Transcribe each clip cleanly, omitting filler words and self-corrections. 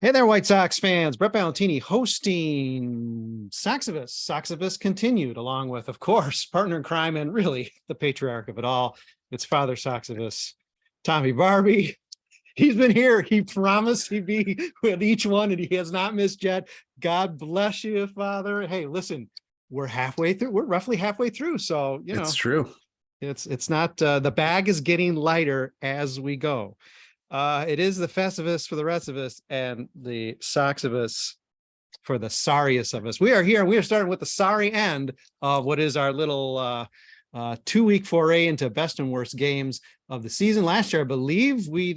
Hey there, White Sox fans. Brett Ballantini hosting Soxivus. Soxivus continued, along with, of course, partner in crime and really the patriarch of it all. It's Father Soxivus, Tommy Barbee. He's been here. He promised he'd be with each one, and he has not missed yet. God bless you, Father. Hey, listen, we're halfway through. We're roughly halfway through. So, it's true. It's not, the bag is getting lighter as we go. It is the Festivus for the rest of us and the Soxivus for the sorriest of us. We are here. We are starting with the sorry end of what is our little 2-week foray into best and worst games of the season. Last year, I believe we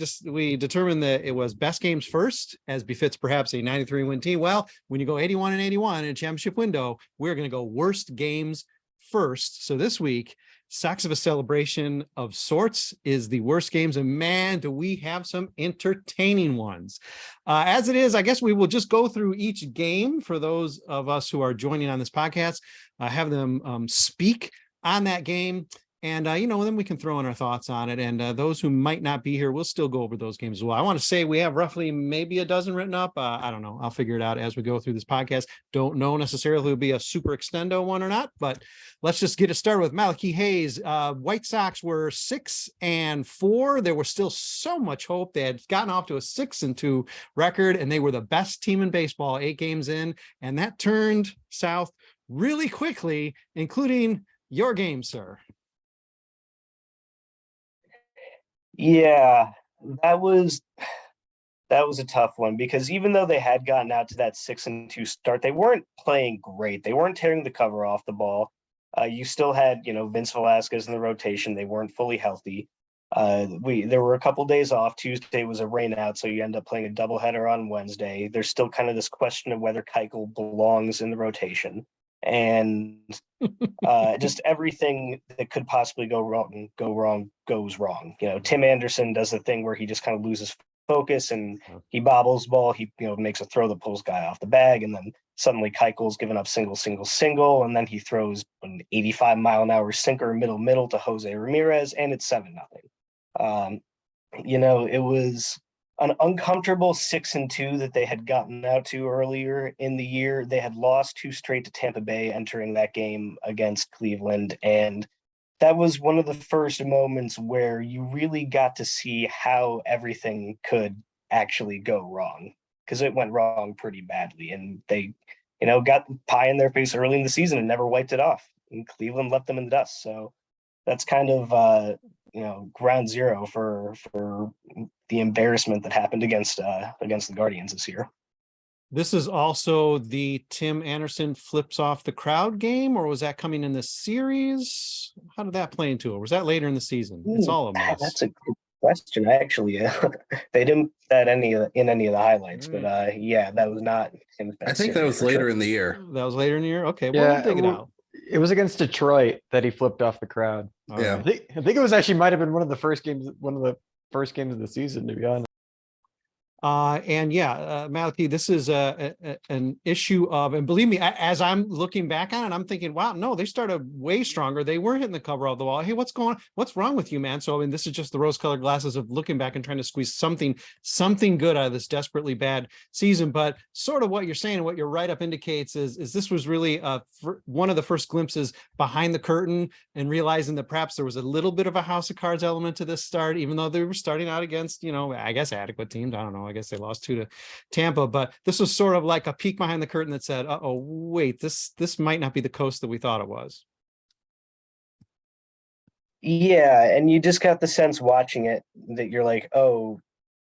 determined that it was best games first, as befits perhaps a 93-win team. Well, when you go 81-81 in a championship window, we're going to go worst games first. So this week, Soxivus celebration of sorts is the worst games, and man, do we have some entertaining ones. As it is, I guess we will just go through each game for those of us who are joining on this podcast, have them speak on that game, and then we can throw in our thoughts on it. And those who might not be here, we'll still go over those games as well. I want to say we have roughly maybe a dozen written up. I don't know. I'll figure it out as we go through this podcast. Don't know necessarily if it'll be a super extendo one or not, but let's just get it started with Malachi Hayes. White Sox were 6-4. There was still so much hope. They had gotten off to a 6-2 record, and they were the best team in baseball 8 games in, and that turned south really quickly, including your game, sir. Yeah, that was a tough one, because even though they had gotten out to that 6-2 start, they weren't playing great. They weren't tearing the cover off the ball. You still had, Vince Velasquez in the rotation. They weren't fully healthy. There were a couple days off. Tuesday was a rain out, so you end up playing a doubleheader on Wednesday. There's still kind of this question of whether Keuchel belongs in the rotation, and just everything that could possibly go wrong goes wrong. Tim Anderson does the thing where he just kind of loses focus and he bobbles the ball. He makes a throw that pulls guy off the bag, and then suddenly Keuchel's giving up single, and then he throws an 85-mile-an-hour sinker middle to Jose Ramirez, and it's 7-0. It was an uncomfortable 6-2 that they had gotten out to earlier in the year. They had lost 2 straight to Tampa Bay entering that game against Cleveland, and that was one of the first moments where you really got to see how everything could actually go wrong, because it went wrong pretty badly, and they, got pie in their face early in the season and never wiped it off, and Cleveland left them in the dust. So that's kind of ground zero for the embarrassment that happened against the Guardians this year. This is also the Tim Anderson flips off the crowd game, or was that coming in the series? How did that play into it? Or was that later in the season? It's all a mess. That's a good question. I actually, they didn't put that in any of the highlights, but that was not in I think that was later in the year. That was later in the year. Okay, well, we'll dig it out. It was against Detroit that he flipped off the crowd. Yeah, I think it was actually might have been one of the first games of the season, to be honest. Malachi, this is an issue of, and believe me, as I'm looking back on it, I'm thinking, wow, no, they started way stronger. They were hitting the cover of the wall. Hey, what's wrong with you, man? So, this is just the rose-colored glasses of looking back and trying to squeeze something good out of this desperately bad season. But sort of what you're saying, what your write-up indicates is this was really one of the first glimpses behind the curtain, and realizing that perhaps there was a little bit of a house of cards element to this start, even though they were starting out against, I guess, adequate teams. I don't know. I guess they lost 2 to Tampa, but this was sort of like a peek behind the curtain that said, "Uh-oh, wait, this might not be the coast that we thought it was." Yeah, and you just got the sense watching it that you're like, oh,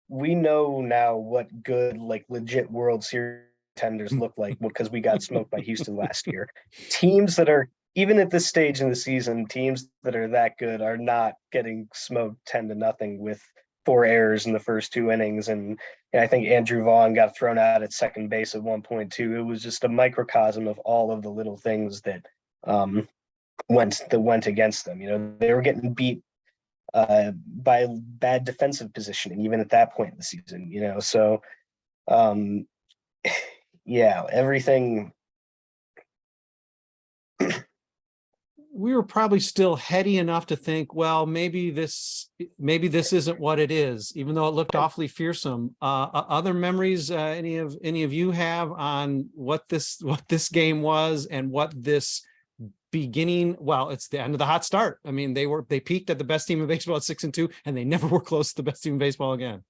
we know now what good, legit World Series contenders look like, because we got smoked by Houston last year. Teams that are, even at this stage in the season, teams that are that good are not getting smoked 10-0 with 4 errors in the first 2 innings. And I think Andrew Vaughn got thrown out at second base at one point too. It was just a microcosm of all of the little things that went against them. They were getting beat by bad defensive positioning even at that point in the season. So everything we were probably still heady enough to think, well, maybe this isn't what it is, even though it looked awfully fearsome. Other memories any of you have on what this game was and what this beginning? Well, it's the end of the hot start. I mean, they peaked at the best team in baseball at 6-2, and they never were close to the best team in baseball again.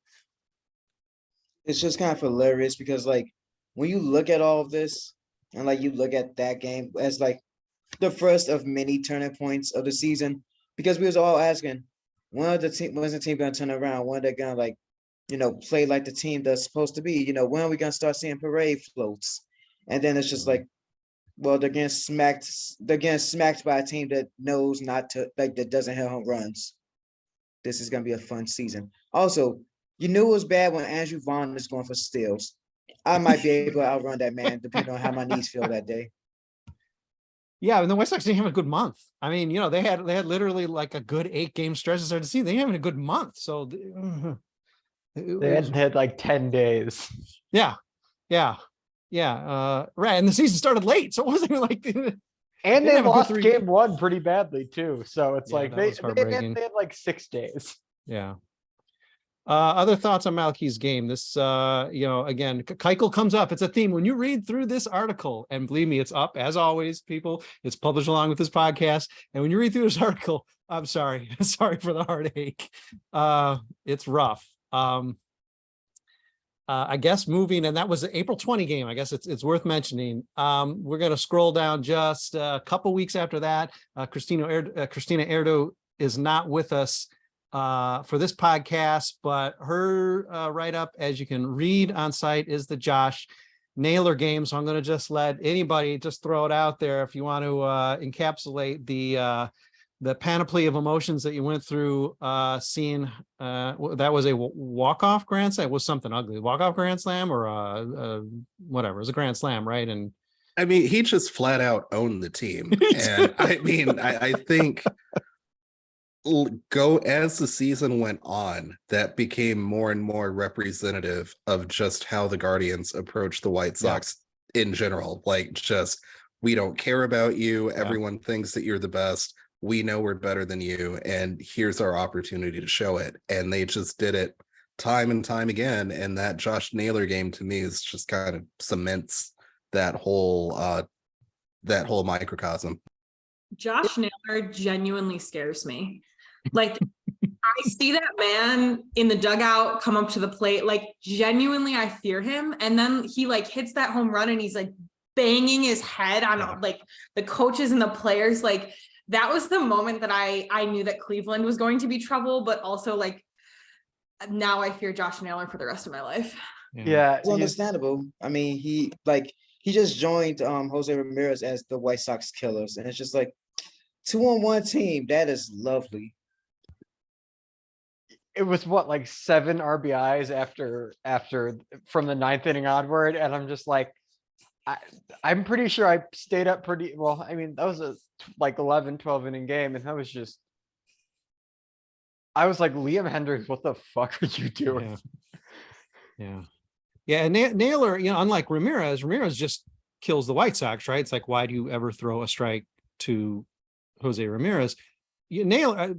It's just kind of hilarious because like when you look at all of this and like you look at that game as like the first of many turning points of the season, because we was all asking, when's the team gonna turn around? When they're gonna like, play like the team that's supposed to be? When are we gonna start seeing parade floats? And then it's just like, well, they're getting smacked by a team that knows not to, like, that doesn't hit home runs. This is gonna be a fun season. Also, it was bad when Andrew Vaughn is going for steals. I might be able to outrun that man depending on how my knees feel that day. Yeah, and the White Sox didn't have a good month. I mean, they had literally like a good 8-game stretch to start the season. They having a good month, so They had like 10 days. Yeah. Right. And the season started late, so it wasn't even like. And they have a good lost 3 game 1 pretty badly too. So it's Yeah, like that they was heartbreaking. had like 6 days. Yeah. Other thoughts on Malachi's game? This, again, Keuchel comes up. It's a theme. When you read through this article, and believe me, it's up as always, people. It's published along with this podcast. And when you read through this article, I'm sorry. Sorry for the heartache. It's rough. I guess moving, and that was the April 20 game. I guess it's worth mentioning. We're going to scroll down just a couple weeks after that. Christina Erdo is not with us for this podcast, but her write-up, as you can read on site, is the Josh Naylor game. So I'm going to just let anybody just throw it out there if you want to encapsulate the panoply of emotions that you went through seeing that was a walk-off grand slam. It was something ugly, walk-off grand slam or whatever. It was a grand slam, right? And I mean, he just flat out owned the team. And I mean, I think as the season went on, that became more and more representative of just how the Guardians approach the White Sox in general. Like, just, we don't care about you. Everyone thinks that you're the best. We know we're better than you, and here's our opportunity to show it. And they just did it time and time again. And that Josh Naylor game, to me, is just kind of cements that whole microcosm. Josh Naylor genuinely scares me. Like, I see that man in the dugout come up to the plate, like, genuinely I fear him. And then he like hits that home run and he's like banging his head on like the coaches and the players. Like, that was the moment that I knew that Cleveland was going to be trouble, but also like now I fear Josh Naylor for the rest of my life. Yeah. It's understandable. I mean, he just joined Jose Ramirez as the White Sox killers, and it's just like 2-on-1 team. That is lovely. It was like 7 RBIs after from the 9th inning onward, and I'm just like, I'm pretty sure I stayed up pretty well. I mean, that was a like 11-12 inning game, and that was just, I was like, Liam Hendricks, what the fuck are you doing? Yeah. And Naylor, unlike Ramirez just kills the White Sox, right? It's like, why do you ever throw a strike to Jose Ramirez? Naylor,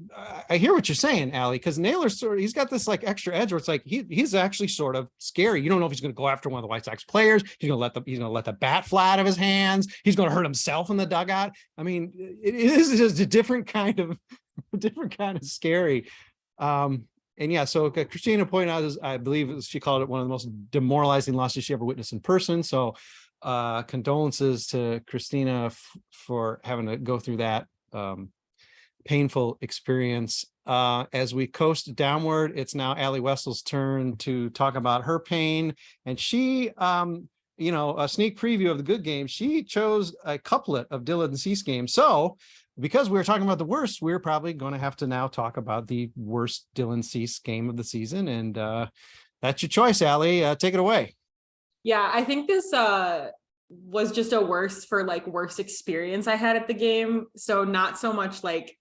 I hear what you're saying, Allie, because Naylor's he's got this like extra edge where it's like he's actually sort of scary. You don't know if he's going to go after one of the White Sox players. He's going to let the bat fly out of his hands. He's going to hurt himself in the dugout. I mean, it is just a different kind of scary. And yeah, so Christina pointed out, I believe she called it one of the most demoralizing losses she ever witnessed in person. So condolences to Christina for having to go through that painful experience. As we coast downward, it's now Allie Wesel's turn to talk about her pain. And she, a sneak preview of the good game, she chose a couplet of Dylan Cease game. So because we were talking about the worst, we're probably going to have to now talk about the worst Dylan Cease game of the season. And that's your choice, Allie. Take it away. Yeah, I think this was just a worst experience I had at the game. So not so much like,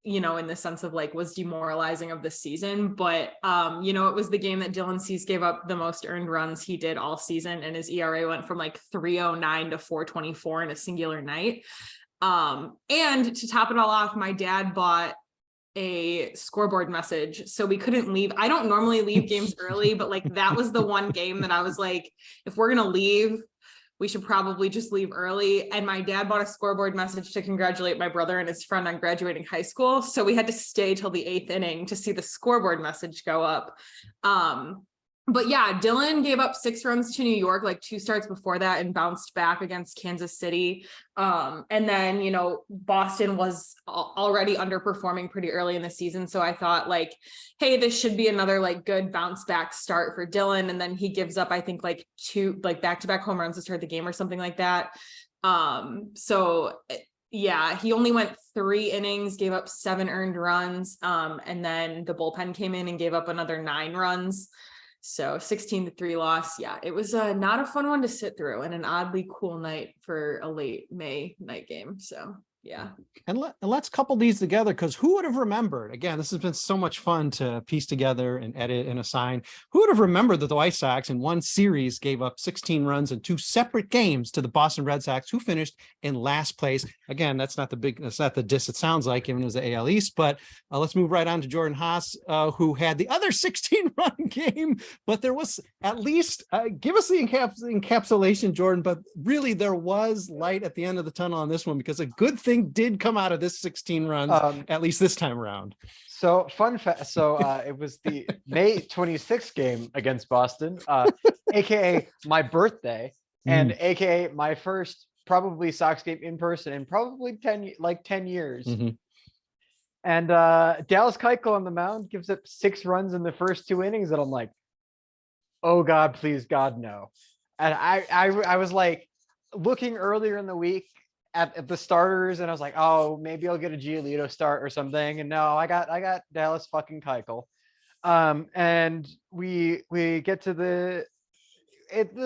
in the sense of like was demoralizing of the season, but it was the game that Dylan Cease gave up the most earned runs he did all season, and his ERA went from like 3.09 to 4.24 in a singular night. And to top it all off, my dad bought a scoreboard message, so we couldn't leave. I don't normally leave games early, but like that was the one game that I was like, if we're gonna leave, we should probably just leave early. And my dad bought a scoreboard message to congratulate my brother and his friend on graduating high school, so we had to stay till the 8th inning to see the scoreboard message go up. But yeah, Dylan gave up 6 runs to New York, like 2 starts before that, and bounced back against Kansas City. And then, you know, Boston was already underperforming pretty early in the season. So I thought like, hey, this should be another like good bounce back start for Dylan. And then he gives up, I think like 2 like back-to-back home runs to start the game or something like that. So yeah, he only went 3 innings, gave up 7 earned runs. And then the bullpen came in and gave up another 9 runs. So 16-3 loss. Yeah, it was not a fun one to sit through, and an oddly cool night for a late May night game. So yeah. And let's couple these together, because who would have remembered? Again, this has been so much fun to piece together and edit and assign. Who would have remembered that the White Sox in one series gave up 16 runs in 2 separate games to the Boston Red Sox, who finished in last place? Again, that's not the diss it sounds like, given it was the AL East. But let's move right on to Jordan Haas, who had the other 16-run game. But there was at least, give us the encapsulation, Jordan. But really, there was light at the end of the tunnel on this one, because a good thing did come out of this 16 runs, at least this time around. So fun fact. So it was the May 26th game against Boston, aka my birthday, and aka my first probably Sox game in person in probably 10 years. And Dallas Keuchel on the mound gives up 6 runs in the first 2 innings, and I'm like, oh God, please God, no. And I was like looking earlier in the week at the starters, and I was like, oh, maybe I'll get a Giolito start or something. And no, I got Dallas fucking Keuchel. And we get to the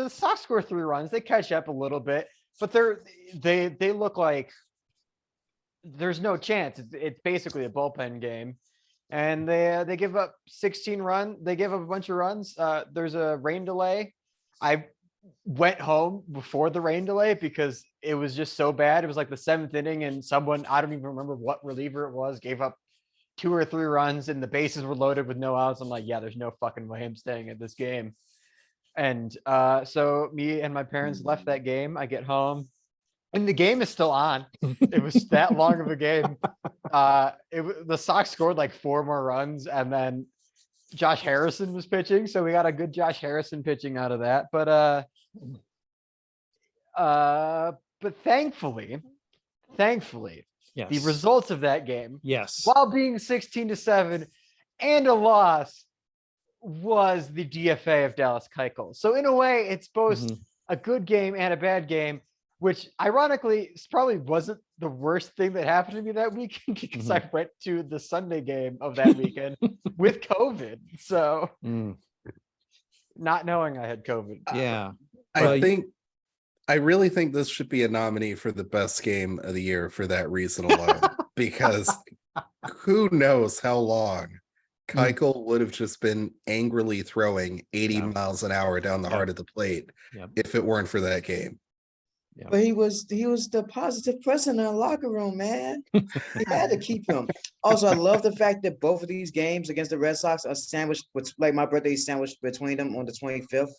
Sox score 3 runs. They catch up a little bit, but they look like there's no chance. It's basically a bullpen game. And they give up 16 runs. They give up a bunch of runs. There's a rain delay. I went home before the rain delay because it was just so bad. It was like the 7th inning, and someone, I don't even remember what reliever it was, gave up 2 or 3 runs, and the bases were loaded with no outs. I'm like, yeah, there's no fucking way I'm staying at this game. And so me and my parents left that game. I get home, and the game is still on. It was that long of a game. The Sox scored like 4 more runs, and then Josh Harrison was pitching, so we got a good Josh Harrison pitching out of that. But thankfully, Yes. the results of that game, Yes. while being 16-7 and a loss, was the DFA of Dallas Keuchel. So in a way, it's both a good game and a bad game, which ironically probably wasn't the worst thing that happened to me that weekend, because I went to the Sunday game of that weekend with COVID. So not knowing I had COVID. Yeah. I really think this should be a nominee for the best game of the year for that reason alone, because who knows how long Keuchel would have just been angrily throwing 80 miles an hour down the heart of the plate if it weren't for that game. Yeah. But he was the positive presence in the locker room, man. He had to keep him. Also, I love the fact that both of these games against the Red Sox are sandwiched, with like my birthday is sandwiched between them on the 25th.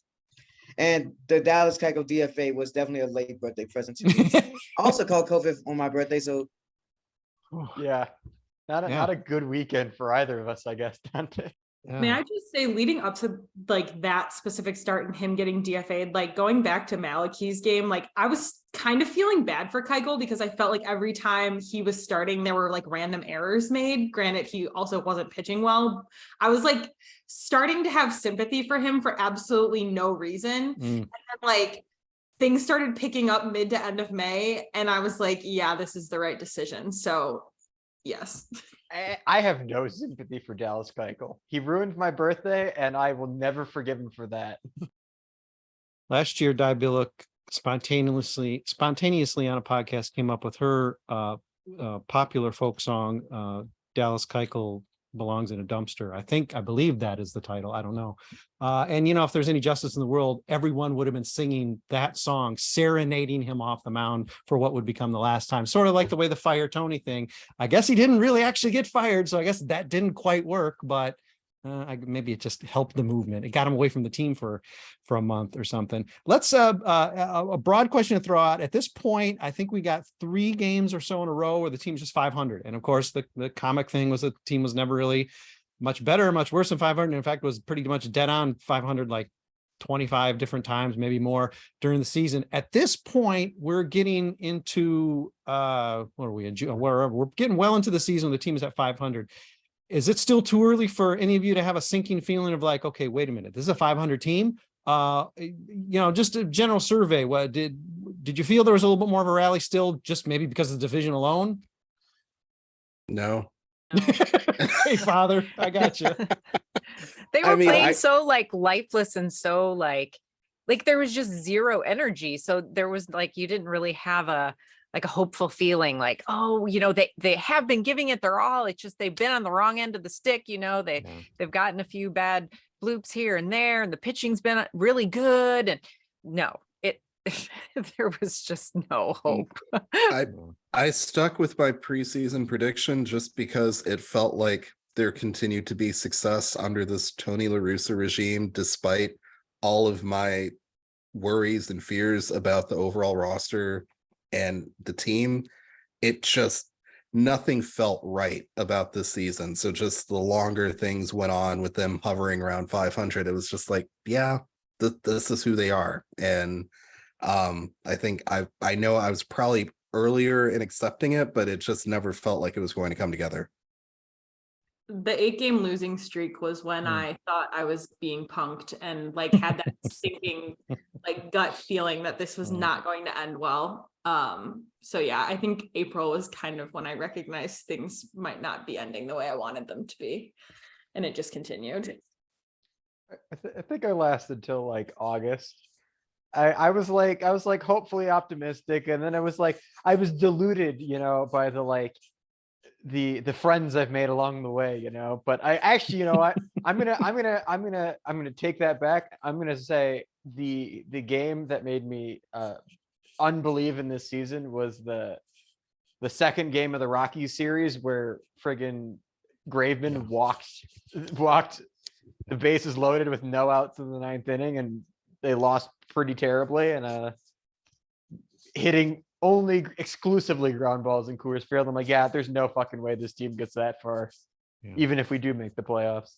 And the Dallas Keuchel DFA was definitely a late birthday present to me. I also called COVID on my birthday, so Yeah. Not a good weekend for either of us, I guess, Dante. Yeah. May I just say, leading up to like that specific start and him getting DFA'd, like going back to Malachi's game, like I was kind of feeling bad for Keuchel, because I felt like every time he was starting, there were like random errors made. Granted, he also wasn't pitching well. I was like starting to have sympathy for him for absolutely no reason. And then like things started picking up mid to end of May, and I was like, yeah, this is the right decision. So yes. I have no sympathy for Dallas Keuchel. He ruined my birthday, and I will never forgive him for that. Last year, Di Billick spontaneously on a podcast came up with her popular folk song, Dallas Keuchel belongs in a dumpster. I believe that is the title. I don't know. And if there's any justice in the world, everyone would have been singing that song, serenading him off the mound for what would become the last time. Sort of like the way the Fire Tony thing. I guess he didn't really actually get fired, so I guess that didn't quite work, but maybe it just helped the movement. It got him away from the team for a month or something. Let's a broad question to throw out. At this point, I think we got 3 games or so in a row where the team's just 500. And of course, the comic thing was that the team was never really much better, much worse than 500. In fact, was pretty much dead on 500, like 25 different times, maybe more during the season. At this point, we're getting into what are we in June? We're getting well into the season. The team is at 500. Is it still too early for any of you to have a sinking feeling of like, okay, wait a minute, this is a 500 team? Just a general survey. What did you feel there was a little bit more of a rally still, just maybe because of the division alone? No. Hey, Father, I got you. They were playing I- so like lifeless and so like there was just zero energy. So there was like, you didn't really have a hopeful feeling like, oh, they have been giving it their all. It's just they've been on the wrong end of the stick. They've gotten a few bad bloops here and there, and the pitching's been really good. And no, there was just no hope. I stuck with my preseason prediction just because it felt like there continued to be success under this Tony La Russa regime, despite all of my worries and fears about the overall roster and the team. It just, nothing felt right about this season. So just the longer things went on with them hovering around 500, it was just like, yeah, this is who they are. And I think I know I was probably earlier in accepting it, but it just never felt like it was going to come together. The 8-game losing streak was when I thought I was being punked and like had that sinking like gut feeling that this was not going to end well. So yeah, I think April was kind of when I recognized things might not be ending the way I wanted them to be. And it just continued. I think I lasted till like August. I was like hopefully optimistic, and then I was deluded, by the friends I've made along the way, but I actually, I'm gonna take that back. I'm gonna say the game that made me unbelieve in this season was the second game of the Rockies series, where friggin' Graveman walked the bases loaded with no outs in the 9th inning, and they lost pretty terribly, and hitting only exclusively ground balls in Coors Field. I'm like, yeah, there's no fucking way this team gets that far, even if we do make the playoffs.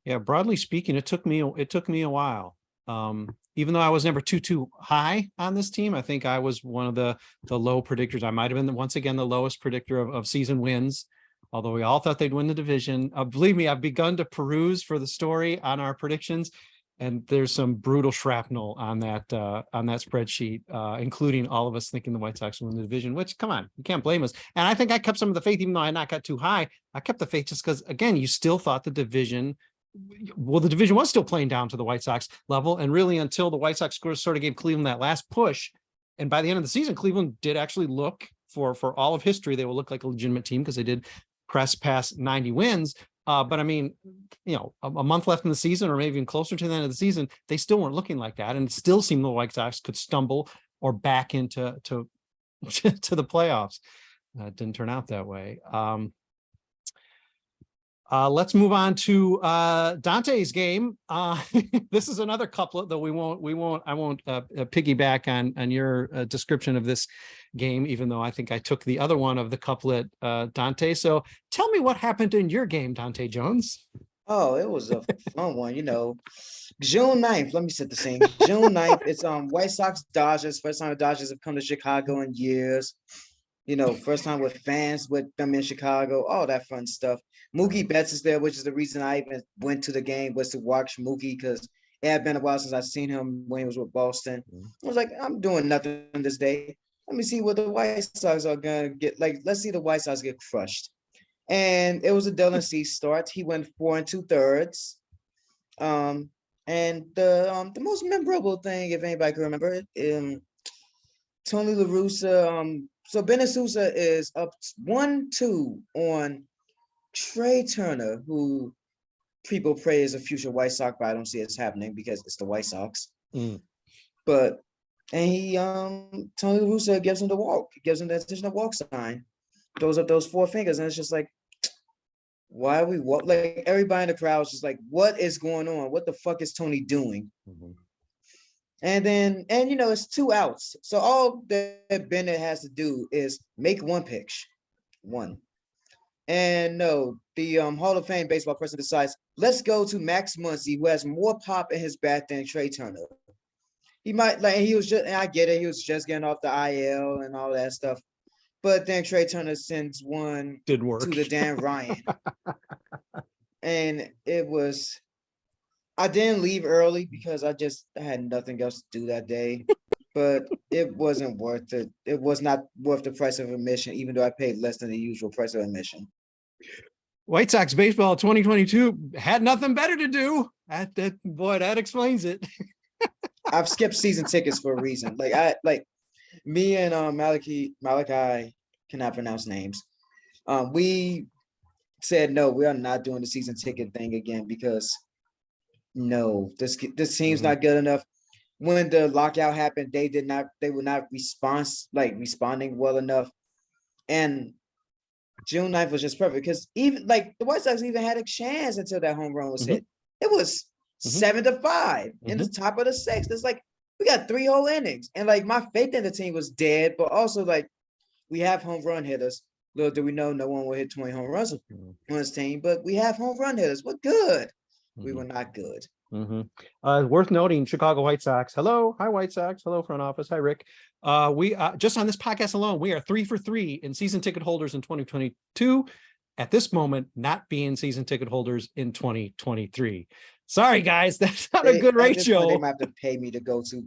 Yeah, broadly speaking, it took me a while. Even though I was never too high on this team, I think I was one of the low predictors. I might have been once again the lowest predictor of season wins, although we all thought they'd win the division. Believe me, I've begun to peruse for the story on our predictions, and there's some brutal shrapnel on that spreadsheet, including all of us thinking the White Sox win the division, which, come on, you can't blame us. And I think I kept some of the faith, even though I had not got too high. I kept the faith just because, again, you still thought the division was still playing down to the White Sox level. And really until the White Sox sort of gave Cleveland that last push. And by the end of the season, Cleveland did actually look, for all of history, they will look like a legitimate team because they did press past 90 wins. But I mean, a month left in the season, or maybe even closer to the end of the season, they still weren't looking like that. And it still seemed the White Sox could stumble or back into to the playoffs. It didn't turn out that way. Let's move on to Dante's game. This is another couplet, though I won't piggyback on your description of this game, even though I think I took the other one of the couplet, Dante. So tell me what happened in your game, Dante Jones. Oh, it was a fun one, June 9th, let me set the scene. June 9th, it's White Sox Dodgers. First time the Dodgers have come to Chicago in years. First time with fans with them in Chicago, all that fun stuff. Mookie Betts is there, which is the reason I even went to the game, was to watch Mookie, because it had been a while since I've seen him when he was with Boston. I was like, I'm doing nothing this day. Let me see what the White Sox are going to get. Let's see the White Sox get crushed. And it was a Dylan Cease start. He went 4 2/3. And the most memorable thing, if anybody can remember, Tony La Russa, so Benet Souza is up 1-2 on Trey Turner, who people pray is a future White Sox, but I don't see it's happening because it's the White Sox. Mm. But and he Tony Russo gives him the walk, gives him the additional walk sign, throws up those 4 fingers, and it's just like, why are we walk? Like everybody in the crowd is just like, what is going on? What the fuck is Tony doing? Mhm. And then, and it's 2 outs. So all that Bennett has to do is make one pitch. One. And no, the Hall of Fame baseball person decides, let's go to Max Muncy, who has more pop in his bat than Trey Turner. He might he was just, and I get it, he was just getting off the IL and all that stuff. But then Trey Turner sends one Didn't work. to the Dan Ryan. And I didn't leave early because I had nothing else to do that day. But it wasn't worth it. It was not worth the price of admission, even though I paid less than the usual price of admission. White Sox baseball 2022 had nothing better to do. That explains it. I've skipped season tickets for a reason. Me and Malachi cannot pronounce names. We said no, we are not doing the season ticket thing again because no, this team's not good enough. When the lockout happened, they were not responding well enough. And June 9th was just perfect because even the White Sox even had a chance until that home run was hit. It was 7-5 in the top of the 6th. It's like we got 3 whole innings. And my faith in the team was dead, but also we have home run hitters. Little do we know no one will hit 20 home runs on this team, but we have home run hitters. We're good. We were not good. Worth noting, Chicago White Sox. Hello. Hi, White Sox. Hello, front office. Hi, Rick. We just on this podcast alone, we are 3 for 3 in season ticket holders in 2022. At this moment, not being season ticket holders in 2023. Sorry, guys, that's not a good ratio. They might have to pay me to go to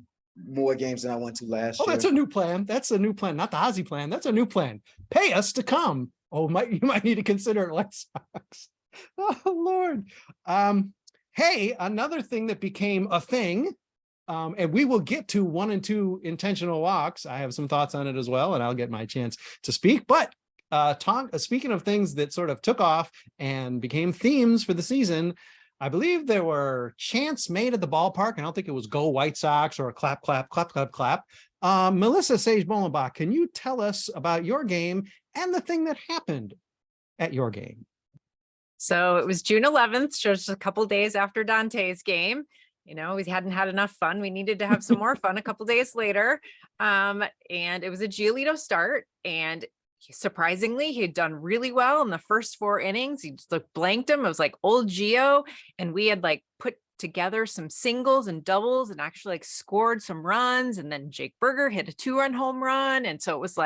more games than I went to last year. That's a new plan. That's a new plan, not the Ozzy plan. That's a new plan. Pay us to come. You might need to consider it, White Sox. Oh Lord. Hey, another thing that became a thing, and we will get to 1 and 2 intentional walks. I have some thoughts on it as well, and I'll get my chance to speak. But speaking of things that sort of took off and became themes for the season, I believe there were chants made at the ballpark. I don't think it was "Go White Sox" or a clap, clap, clap, clap, clap. Melissa Sage-Bollenbach, can you tell us about your game and the thing that happened at your game? So it was June 11th, just a couple days after Dante's game. We hadn't had enough fun. We needed to have some more fun a couple days later. And it was a Giolito start. And surprisingly, he had done really well in the first 4 innings. He just blanked him. It was like old Gio. And we had put together some singles and doubles and actually scored some runs. And then Jake Berger hit a 2-run home run. And so it was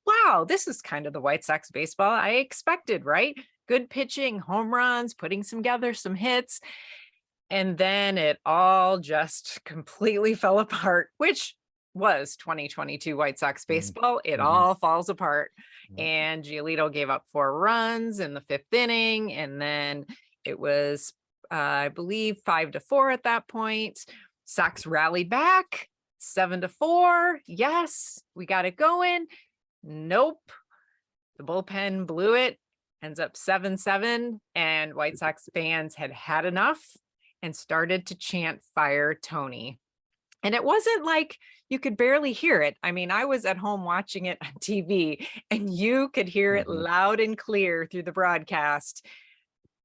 wow, this is kind of the White Sox baseball I expected, right? Good pitching, home runs, putting together some hits. And then it all just completely fell apart, which was 2022 White Sox baseball. It all falls apart. And Giolito gave up 4 runs in the 5th inning. And then it was, I believe, 5-4 at that point. Sox rallied back 7-4. Yes, we got it going. Nope. The bullpen blew it. Ends up 7-7. And White Sox fans had had enough and started to chant "Fire Tony." And it wasn't you could barely hear it. I mean, I was at home watching it on TV and you could hear it loud and clear through the broadcast.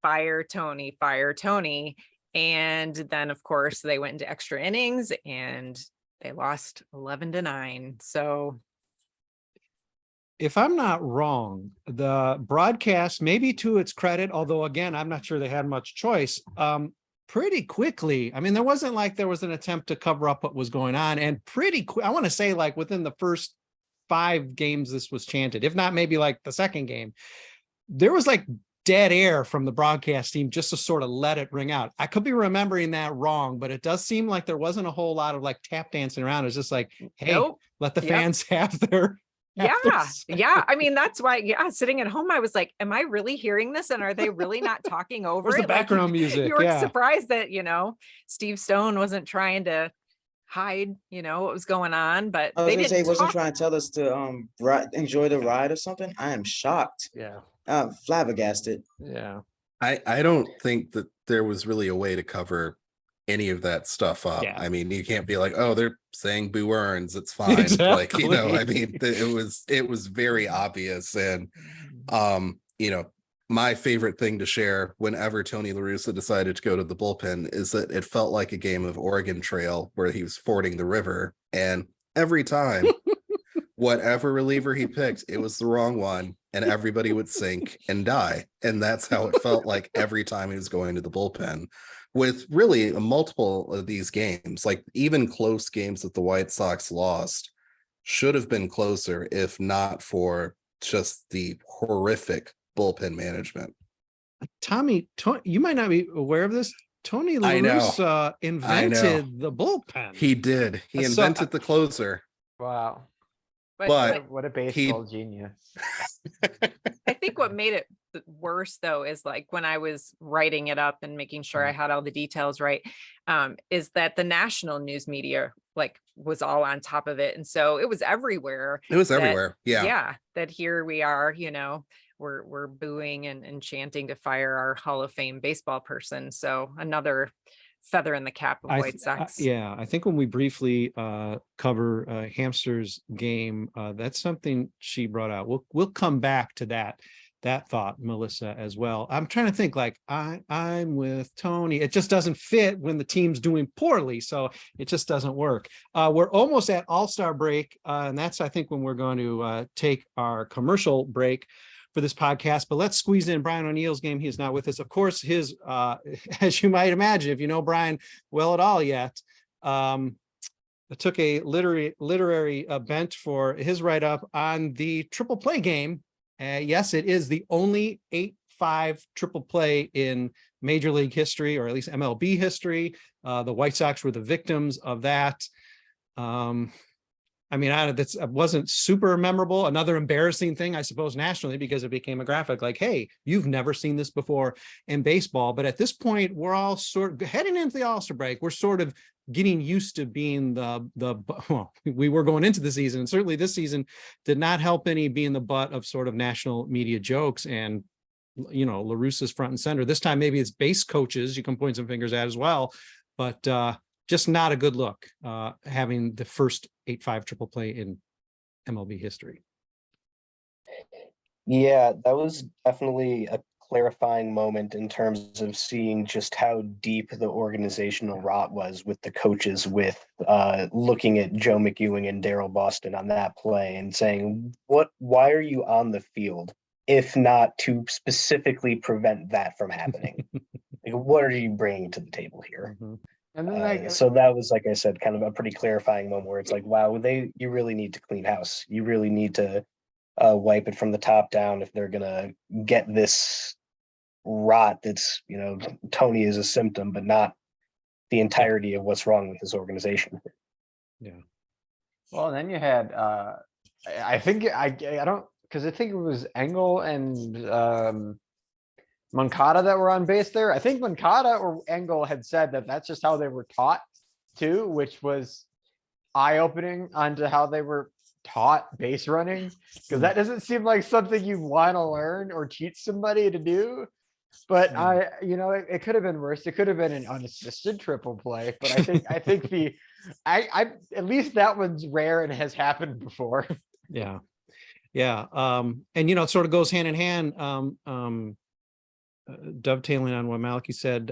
"Fire Tony, fire Tony." And then of course they went into extra innings and they lost 11-9. So if I'm not wrong, the broadcast, maybe to its credit, although again, I'm not sure they had much choice, pretty quickly. I mean, there wasn't there was an attempt to cover up what was going on, and pretty quick, I want to say within the first 5 games this was chanted, if not maybe the second game, there was dead air from the broadcast team just to sort of let it ring out. I could be remembering that wrong, but it does seem like there wasn't a whole lot of tap dancing around. It's just hey, nope. Let the fans have their Yeah. I mean, that's why, sitting at home, I was like, am I really hearing this? And are they really not talking over Where's it? the background music? You were surprised that, Steve Stone wasn't trying to hide, what was going on, but he wasn't trying to tell us to enjoy the ride or something. I am shocked. Yeah. Flabbergasted. Yeah. I don't think that there was really a way to cover any of that stuff up. Yeah. I mean, you can't be like, oh, they're saying Boo Earns, it's fine. Like, you know, I mean, it was very obvious. And you know, my favorite thing to share whenever Tony La Russa decided to go to the bullpen is that it felt like a game of Oregon Trail where he was fording the river, and every time whatever reliever he picked, it was the wrong one, and everybody would sink and die. And that's how it felt like every time he was going to the bullpen, with really multiple of these games. Like even close games that the White Sox lost should have been closer if not for just the horrific bullpen management. Tommy, you might not be aware of this. Tony La I know. Russa invented the bullpen. He did. He So- invented the closer. Wow. But What a baseball genius. I think what made it worse though is like when I was writing it up and making sure I had all the details right, is that the national news media like was all on top of it. And so it was everywhere. It was that- everywhere. Yeah. Yeah. That here we are, you know, we're booing and chanting to fire our Hall of Fame baseball person. So another feather in the cap of White Sox. Yeah, I think when we briefly cover Hamster's game, that's something she brought out. We'll come back to that thought, Melissa, as well. I'm trying to think like I'm with Tony. It just doesn't fit when the team's doing poorly, so it just doesn't work. We're almost at All-Star break, and that's I think when we're going to take our commercial break for this podcast, but let's squeeze in Brian O'Neill's game. He is not with us. Of course, his, as you might imagine, if you know Brian well at all yet, took a literary bent for his write-up on the triple play game. Yes, it is the only 8-5 triple play in Major League history, or at least MLB history. The White Sox were the victims of that. I mean, that wasn't super memorable. Another embarrassing thing, I suppose, nationally, because it became a graphic like, hey, you've never seen this before in baseball. But at this point, we're all sort of heading into the All-Star break. We're sort of getting used to being well, we were going into the season, and certainly this season did not help any being the butt of sort of national media jokes. And, you know, La Russa's front and center. This time, maybe it's base coaches you can point some fingers at as well. But just not a good look, having the first 8-5 triple play in MLB history. Yeah, that was definitely a clarifying moment in terms of seeing just how deep the organizational rot was with the coaches, with looking at Joe McEwing and Daryl Boston on that play and saying, why are you on the field if not to specifically prevent that from happening? Like, what are you bringing to the table here? Mm-hmm. And then So that was, like I said, kind of a pretty clarifying moment where it's like, wow, you really need to clean house. You really need to wipe it from the top down if they're gonna get this rot that's, you know, Tony is a symptom, but not the entirety of what's wrong with this organization. Yeah. Well, then you had I think I don't, because I think it was Engel and Moncada that were on base there. I think Moncada or Engel had said that that's just how they were taught too, which was eye-opening onto how they were taught base running, because that doesn't seem like something you want to learn or teach somebody to do. But it could have been worse. It could have been an unassisted triple play, but I think I at least that one's rare and has happened before. Yeah. And it sort of goes hand in hand, dovetailing on what Malachi said,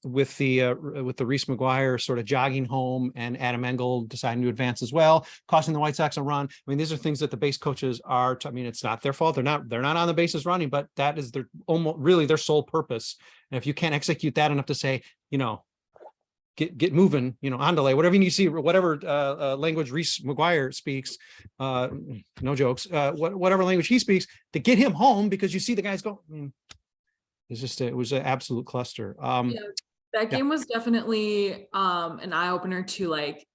with the Reese McGuire sort of jogging home and Adam Engel deciding to advance as well, costing the White Sox a run. I mean, these are things that the base coaches are. I mean, it's not their fault. They're not on the bases running, but that is their almost really their sole purpose. And if you can't execute that enough to say, get moving, andale, whatever you see, whatever language Reese McGuire speaks, no jokes, whatever language he speaks, to get him home, because you see the guys go. It was an absolute cluster. That game was definitely an eye-opener to like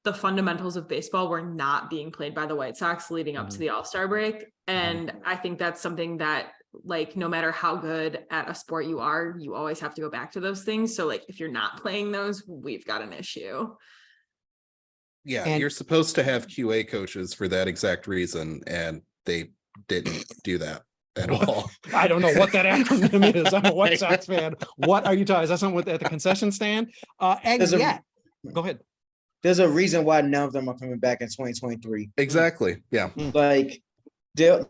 the fundamentals of baseball were not being played by the White Sox leading up to the All-Star break. And I think that's something that, like, no matter how good at a sport you are, you always have to go back to those things. So like, if you're not playing those, we've got an issue. Yeah, And- you're supposed to have QA coaches for that exact reason, and they didn't do that. at all. I don't know what that acronym is. I'm a White Sox fan. What are you talking? Is that something at the concession stand? And There's a- yet, go ahead. There's a reason why none of them are coming back in 2023. Exactly. Yeah. Like,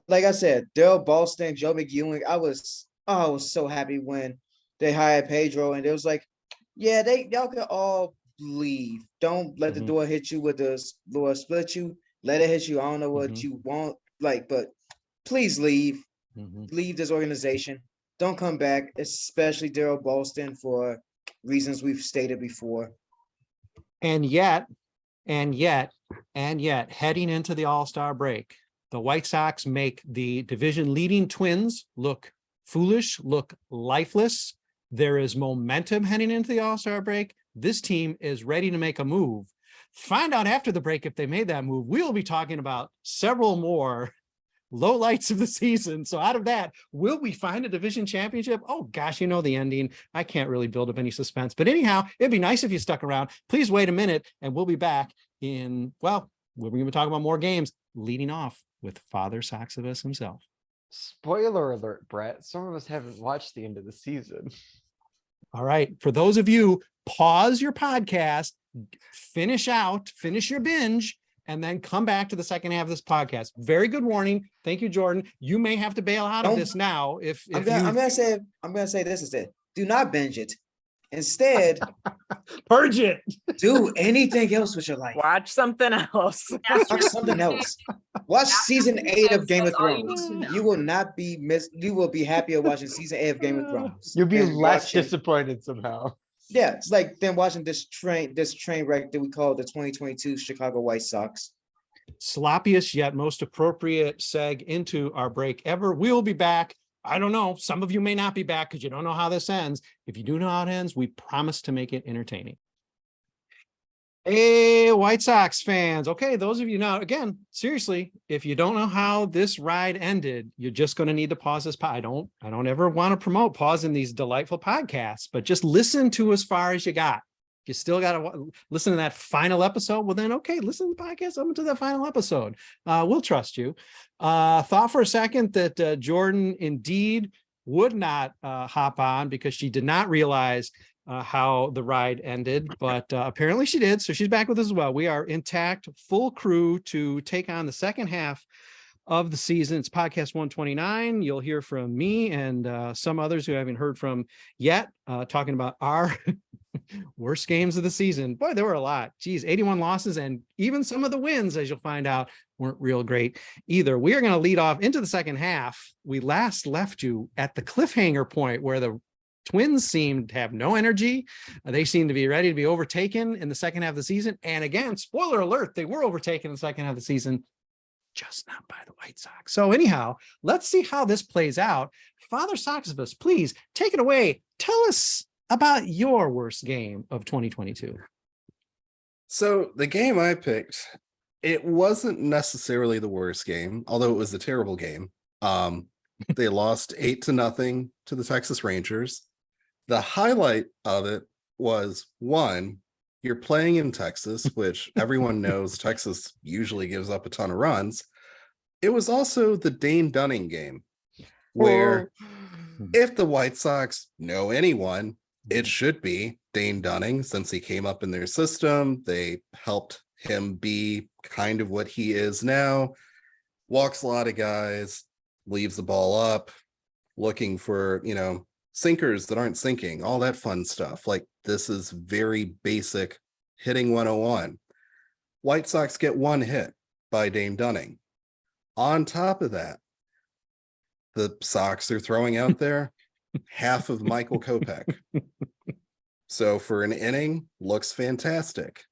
like I said, Daryl Ballston, Joe McEwing. I was so happy when they hired Pedro, and it was like, yeah, y'all can all leave. Don't let the door hit you with the door split you. Let it hit you. I don't know what you want, like, but please leave. Leave this organization. Don't come back, especially Daryl Ballston for reasons we've stated before. And yet, heading into the All-Star break, the White Sox make the division leading Twins look foolish, look lifeless. There is momentum heading into the All-Star break. This team is ready to make a move. Find out after the break if they made that move. We'll be talking about several more low lights of the season. So out of that, will we find a division championship? Oh gosh, you know the ending. I can't really build up any suspense. But anyhow, it'd be nice if you stuck around. Please wait a minute and we'll be back in, well, we're going to talk about more games leading off with Father Soxivus himself. Spoiler alert, Brett. Some of us haven't watched the end of the season. All right. For those of you, pause your podcast, finish your binge, and then come back to the second half of this podcast. Very good warning. Thank you, Jordan. You may have to bail out of this now. I'm gonna say this instead. Do not binge it. Instead, purge it. Do anything else with your life. Watch something else. Watch something else. Watch season 8 of Game of Thrones. You will not be You will be happier watching season 8 of Game of Thrones. You'll be than less watching- disappointed somehow. Yeah, it's like them watching this train wreck that we call the 2022 Chicago White Sox. Sloppiest yet most appropriate seg into our break ever. We'll be back. I don't know. Some of you may not be back because you don't know how this ends. If you do know how it ends, we promise to make it entertaining. Hey, White Sox fans. Okay, those of you now, again, seriously, if you don't know how this ride ended, you're just going to need to pause this. I don't ever want to promote pausing these delightful podcasts, but just listen to as far as you got. If you still got to listen to that final episode, well then, okay, listen to the podcast up to that final episode. We'll trust you. Thought for a second that Jordan indeed would not hop on because she did not realize how the ride ended, but apparently she did. So she's back with us as well. We are intact, full crew to take on the second half of the season. It's podcast 129. You'll hear from me and some others who I haven't heard from yet, talking about our worst games of the season. Boy, there were a lot. Geez, 81 losses, and even some of the wins, as you'll find out, weren't real great either. We are going to lead off into the second half. We last left you at the cliffhanger point where the Twins seemed to have no energy. They seemed to be ready to be overtaken in the second half of the season. And again, spoiler alert, they were overtaken in the second half of the season, just not by the White Sox. So anyhow, let's see how this plays out. Father Soxivus, please take it away. Tell us about your worst game of 2022. So the game I picked, it wasn't necessarily the worst game, although it was a terrible game. They lost 8-0 to the Texas Rangers. The highlight of it was, one, you're playing in Texas, which everyone knows Texas usually gives up a ton of runs. It was also the Dane Dunning game, where if the White Sox know anyone, it should be Dane Dunning, since he came up in their system. They helped him be kind of what he is now. Walks a lot of guys, leaves the ball up, looking for, sinkers that aren't sinking, all that fun stuff. Like, this is very basic hitting 101. White Sox get one hit by Dane Dunning. On top of that, the Sox are throwing out there half of Michael Kopech. So for an inning, looks fantastic.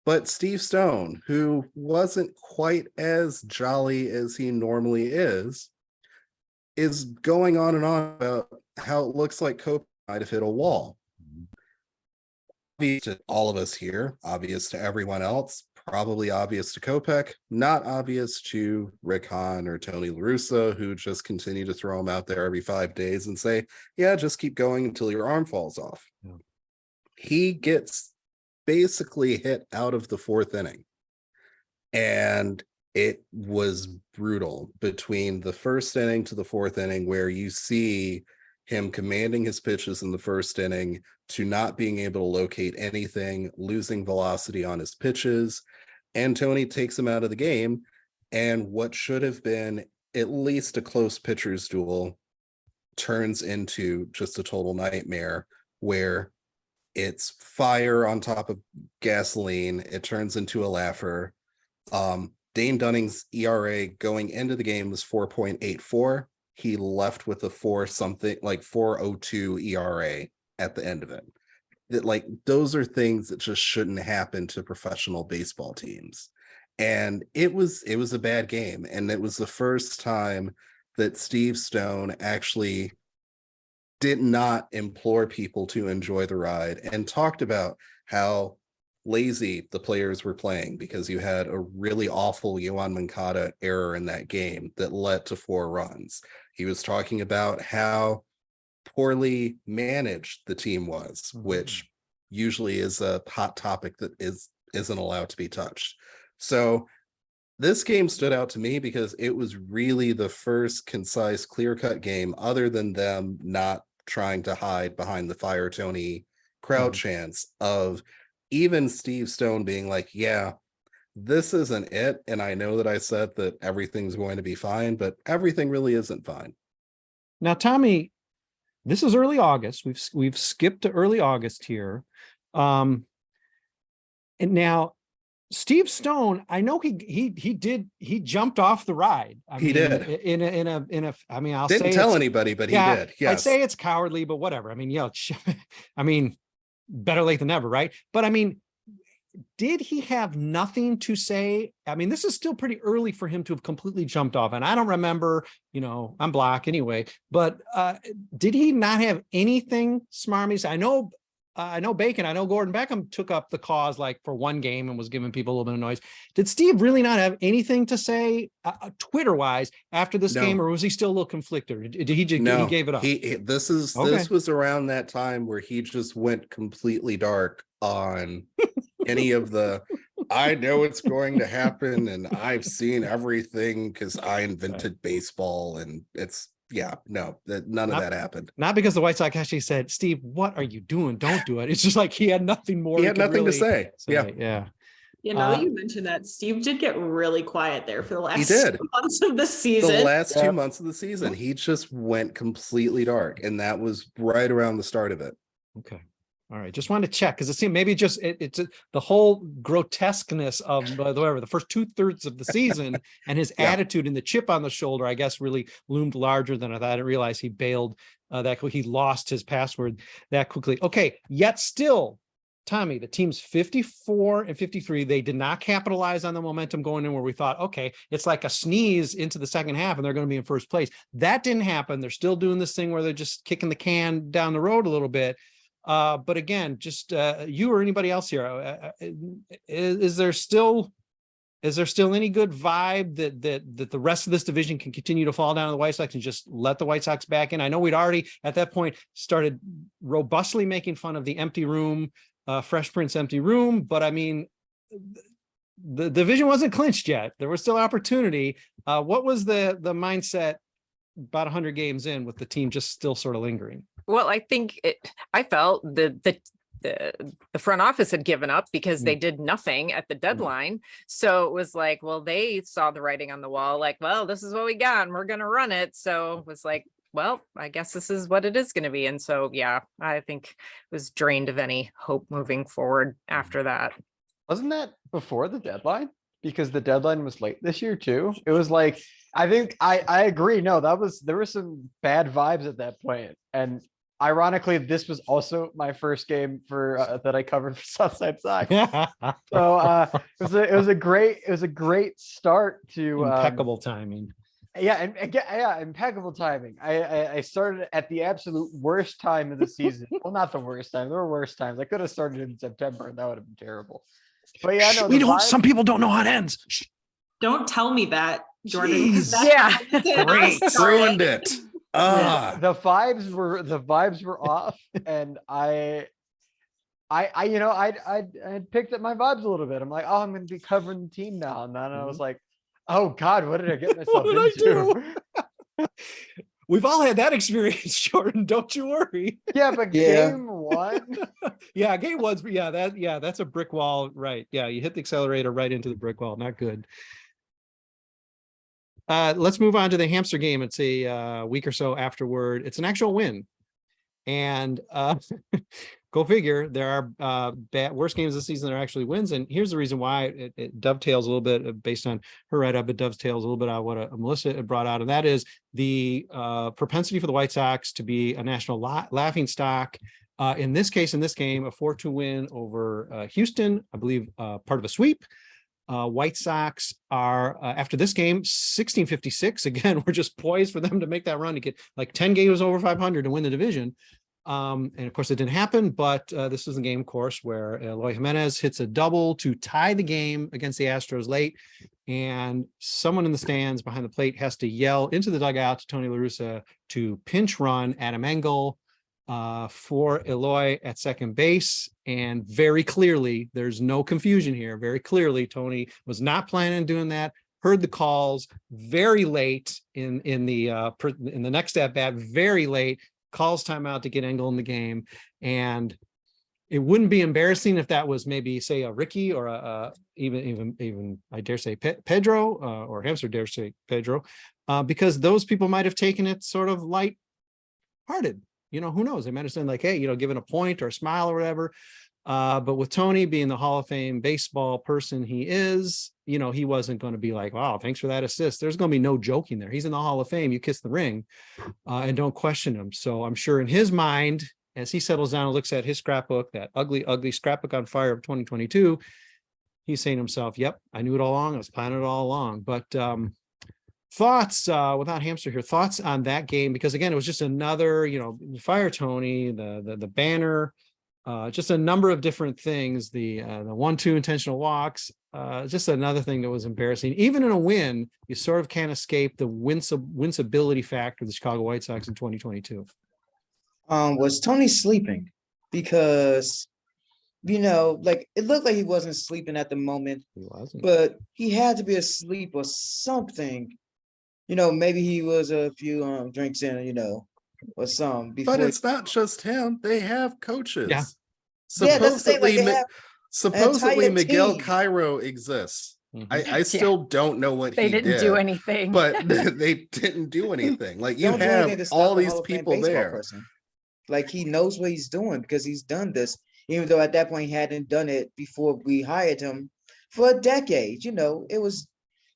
But Steve Stone, who wasn't quite as jolly as he normally is going on and on about how it looks like Kopech might have hit a wall. Obvious to all of us here, obvious to everyone else, probably obvious to Kopech, not obvious to Rick Hahn or Tony La Russa, who just continue to throw him out there every 5 days and say, yeah, just keep going until your arm falls off. Yeah. He gets basically hit out of the fourth inning. And it was brutal between the first inning to the fourth inning, where you see him commanding his pitches in the first inning to not being able to locate anything, losing velocity on his pitches, and Tony takes him out of the game. And what should have been at least a close pitcher's duel turns into just a total nightmare, where it's fire on top of gasoline. It turns into a laugher. Dane Dunning's ERA going into the game was 4.84. He left with a 4.02 ERA at the end of it. That, like, those are things that just shouldn't happen to professional baseball teams. And it was a bad game. And it was the first time that Steve Stone actually did not implore people to enjoy the ride, and talked about how lazy the players were playing, because you had a really awful Yoan Moncada error in that game that led to 4 runs. He was talking about how poorly managed the team was, which usually is a hot topic that isn't allowed to be touched. So this game stood out to me because it was really the first concise, clear-cut game, other than them not trying to hide behind the Fire Tony crowd chants, of even Steve Stone being like, yeah, this isn't it. And I know that I said that everything's going to be fine, but everything really isn't fine. Now, Tommy, this is early August. We've skipped to early August here. And now Steve Stone, I know he jumped off the ride. He did. I mean, I'll Didn't say tell anybody, but he did. Yes. I'd say it's cowardly, but whatever. I mean, I mean, better late than never, right? But I mean, did he have nothing to say? I mean, this is still pretty early for him to have completely jumped off. And I don't remember, I'm black anyway, but did he not have anything smarmy to say? I know Bacon, I know Gordon Beckham took up the cause like for one game and was giving people a little bit of noise. Did Steve really not have anything to say Twitter wise after this game, or was he still a little conflicted? Did he just, he gave it up? This was around that time where he just went completely dark on any of the, I know it's going to happen and I've seen everything because I invented baseball, and it's, none of that happened. Not because the White Sox actually said, Steve, what are you doing? Don't do it. It's just like he had nothing more. He had nothing to say. Yeah. Now that you mentioned that, Steve did get really quiet there for the last 2 months of the season. The last 2 months of the season, he just went completely dark, and that was right around the start of it. Okay. All right. Just wanted to check, because it seemed maybe just it's the whole grotesqueness of the first 2/3 of the season and his attitude and the chip on the shoulder, I guess, really loomed larger than I thought. I didn't realize he bailed that quickly. He lost his password that quickly. Okay. Yet still, Tommy, the team's 54 and 53. They did not capitalize on the momentum going in, where we thought, okay, it's like a sneeze into the second half and they're going to be in first place. That didn't happen. They're still doing this thing where they're just kicking the can down the road a little bit. But again, just you or anybody else here, is there still any good vibe that the rest of this division can continue to fall down to the White Sox and just let the White Sox back in? I know we'd already at that point started robustly making fun of the empty room, Fresh Prince empty room, but I mean, the division wasn't clinched yet. There was still opportunity. What was the mindset about 100 games in, with the team just still sort of lingering? Well, I felt the front office had given up because they did nothing at the deadline. So it was like, well, they saw the writing on the wall, like, well, this is what we got and we're going to run it. So it was like, well, I guess this is what it is going to be. And so, I think it was drained of any hope moving forward after that. Wasn't that before the deadline? Because the deadline was late this year too. It was like, I think I agree. No, there were some bad vibes at that point. And ironically, this was also my first game for that I covered for Southside Sox. So it was a great start to impeccable timing. Impeccable timing. I started at the absolute worst time of the season. Well, not the worst time. There were worse times. I could have started in September, and that would have been terrible. But some people don't know how it ends. Don't tell me that, Jordan. Great. Ruined it. The vibes were off, and I picked up my vibes a little bit. I'm like, oh, I'm going to be covering the team now, and then I was like, Oh God, what did I get myself did I into? We've all had that experience, Jordan. Don't you worry. Yeah, but Yeah. game one. Yeah, game one's, that's a brick wall, right? Yeah, you hit the accelerator right into the brick wall. Not good. Let's move on to the hamster game. It's a week or so afterward. It's an actual win. And go figure, there are worse games this season that are actually wins. And here's the reason why it dovetails a little bit based on her write-up. It dovetails a little bit on what Melissa had brought out. And that is the propensity for the White Sox to be a national laughing stock. In this case, in this game, a 4-2 win over Houston, I believe part of a sweep. White Sox are after this game 1656. Again, we're just poised for them to make that run to get like 10 games over 500 to win the division. And of course it didn't happen, but this is a game, of course, where Eloy Jimenez hits a double to tie the game against the Astros late, and someone in the stands behind the plate has to yell into the dugout to Tony La Russa to pinch run Adam Engel for Eloy at second base. And very clearly, there's no confusion here. Very clearly, Tony was not planning on doing that. Heard the calls very late in the next at bat, very late, calls timeout to get Engel in the game. And it wouldn't be embarrassing if that was maybe, say, a Ricky or even I dare say Pedro or Hamster dare say Pedro, because those people might have taken it sort of light-hearted. Who knows? They might have said like, hey, given a point or a smile or whatever. But with Tony being the Hall of Fame baseball person he is, he wasn't going to be like, wow, thanks for that assist. There's going to be no joking there. He's in the Hall of Fame. You kiss the ring and don't question him. So I'm sure in his mind, as he settles down and looks at his scrapbook, that ugly, ugly scrapbook on fire of 2022, he's saying to himself, yep, I knew it all along. I was planning it all along. But thoughts without Hamster here, thoughts on that game, because again, it was just another, fire Tony, the banner, just a number of different things, the 1-2 intentional walks, just another thing that was embarrassing. Even in a win, you sort of can't escape the winsability factor of the Chicago White Sox in 2022. Was Tony sleeping? Because like it looked like he wasn't sleeping at the moment, He wasn't. but he had to be asleep or something. Maybe he was a few drinks in, or some before. But it's not just him. They have coaches. Yeah. Yeah, that's the thing. Like, they have Supposedly entire Miguel team. Cairo exists. Mhm. I still don't know what They he didn't did, do anything. but they didn't do anything. Like you Don't do anything have to stop all a these Hall of Fame people baseball there. person. Like he knows what he's doing because he's done this, even though at that point he hadn't done it before we hired him for a decade. It was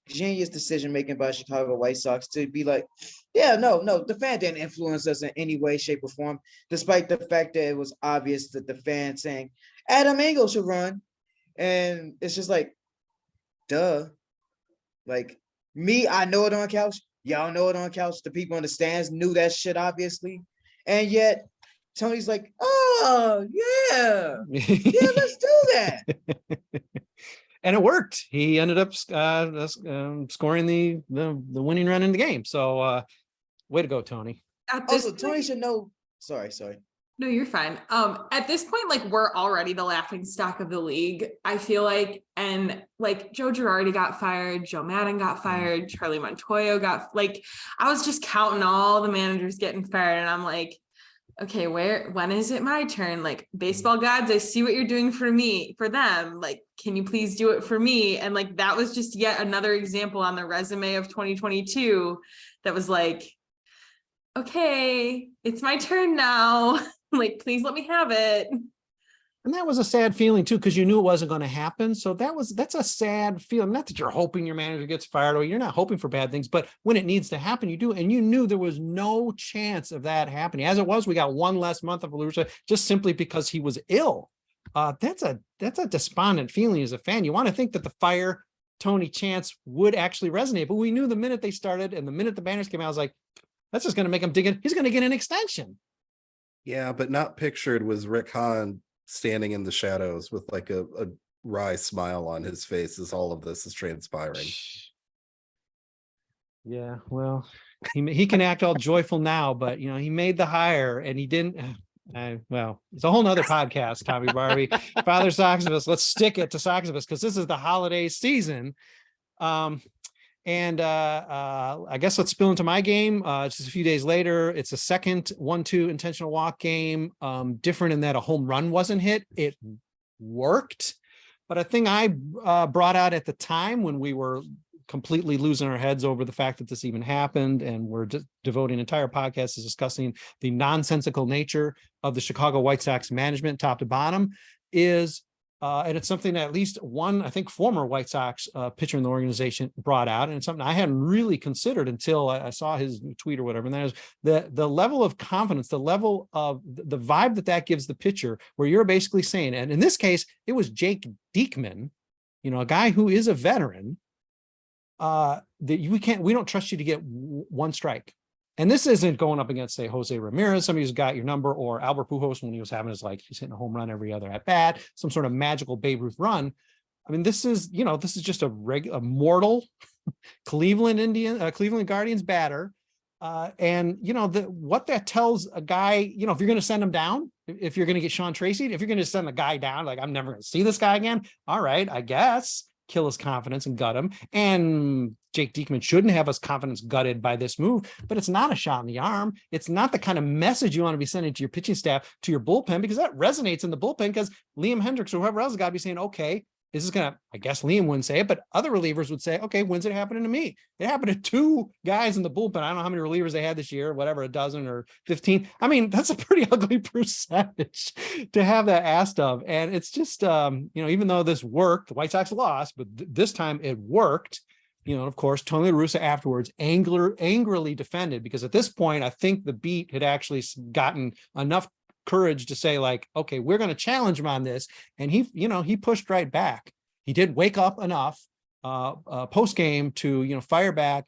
genius decision making by Chicago White Sox to be like, yeah, no, the fan didn't influence us in any way, shape, or form, despite the fact that it was obvious that the fan saying Adam Engel should run. And it's just like, duh. Like me, I know it on couch. Y'all know it on couch. The people in the stands knew that shit, obviously. And yet Tony's like, oh, yeah, let's do that. And it worked. He ended up scoring the winning run in the game. So way to go, Tony. At this Also, Tony point- should know. Sorry. No, you're fine. At this point, like we're already the laughing stock of the league, I feel like. And like Joe Girardi got fired, Joe Madden got fired, Charlie Montoyo I was just counting all the managers getting fired, and I'm like, okay, when is it my turn? Like, baseball gods, I see what you're doing for them. Like, can you please do it for me? And like that was just yet another example on the resume of 2022 that was like, okay, it's my turn now. Like, please let me have it. And that was a sad feeling too, because you knew it wasn't going to happen. So that's a sad feeling. Not that you're hoping your manager gets fired, or you're not hoping for bad things, but when it needs to happen, you do. And you knew there was no chance of that happening. As it was, we got one less month of La Russa just simply because he was ill. That's a despondent feeling as a fan. You want to think that the fire Tony chance would actually resonate, but we knew the minute they started and the minute the banners came out, I was like, that's just going to make him dig in. He's going to get an extension. Yeah, but not pictured was Rick Hahn standing in the shadows with like a wry smile on his face as all of this is transpiring. Yeah, well, he can act all joyful now, but he made the hire and he didn't. Well, it's a whole nother podcast, Tommy Barbee. Father Soxivus, let's stick it to Soxivus because this is the holiday season. And I guess let's spill into my game. Just a few days later, it's a second 1-2 intentional walk game. Different in that a home run wasn't hit. It worked. But a thing I brought out at the time when we were completely losing our heads over the fact that this even happened, and we're devoting an entire podcast to discussing the nonsensical nature of the Chicago White Sox management top to bottom, is and it's something that at least one, I think, former White Sox pitcher in the organization brought out, and it's something I hadn't really considered until I saw his tweet or whatever. And that is the level of confidence, the level of the vibe that gives the pitcher, where you're basically saying, and in this case, it was Jake Diekman, a guy who is a veteran, that we don't trust you to get one strike. And this isn't going up against, say, Jose Ramirez, somebody who's got your number, or Albert Pujols when he was having he's hitting a home run every other at bat, some sort of magical Babe Ruth run. I mean, this is just a mortal Cleveland Guardians batter. And what that tells a guy, if you're going to send him down, if you're going to get Sean Tracy, if you're going to send the guy down, like, I'm never going to see this guy again. All right, I guess. Kill his confidence and gut him. And Jake Diekman shouldn't have his confidence gutted by this move, but it's not a shot in the arm. It's not the kind of message you want to be sending to your pitching staff, to your bullpen, because that resonates in the bullpen, because Liam Hendricks or whoever else has got to be saying, okay, this is going to, I guess Liam wouldn't say it, but other relievers would say, okay, when's it happening to me? It happened to 2 guys in the bullpen. I don't know how many relievers they had this year, whatever, a dozen or 15. I mean, that's a pretty ugly percentage to have that asked of. And it's just, even though this worked, the White Sox lost, but this time it worked. Of course, Tony La Russa afterwards angrily defended, because at this point, I think the beat had actually gotten enough courage to say, like, okay, we're going to challenge him on this. And he pushed right back. He did wake up enough post game to, fire back,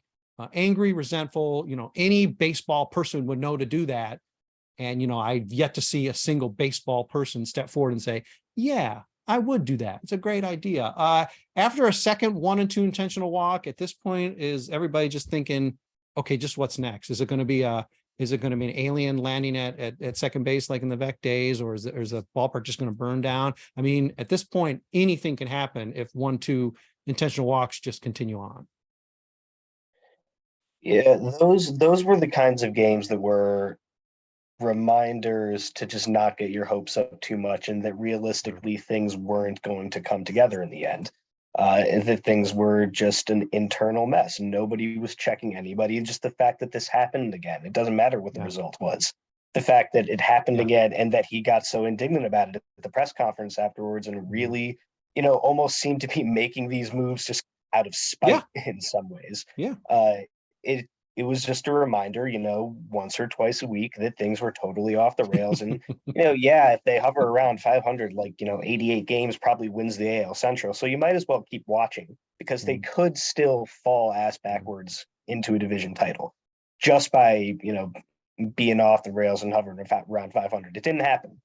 angry, resentful, any baseball person would know to do that. And, I've yet to see a single baseball person step forward and say, yeah, I would do that. It's a great idea. After a second 1 and 2 intentional walk, at this point, is everybody just thinking, okay, just what's next? Is it going to be an alien landing at second base like in the Vec days, or is the ballpark just going to burn down? I mean, at this point, anything can happen if 1-2 intentional walks just continue on. Yeah, those were the kinds of games that were reminders to just not get your hopes up too much, and that realistically things weren't going to come together in the end. And that things were just an internal mess. Nobody was checking anybody. Just the fact that this happened again, it doesn't matter what the result was. The fact that it happened again, and that he got so indignant about it at the press conference afterwards, and really, almost seemed to be making these moves just out of spite in some ways. Yeah. It was just a reminder, once or twice a week, that things were totally off the rails. And, if they hover around 500, 88 games probably wins the AL Central. So you might as well keep watching, because they could still fall ass backwards into a division title just by, being off the rails and hovering around 500. It didn't happen.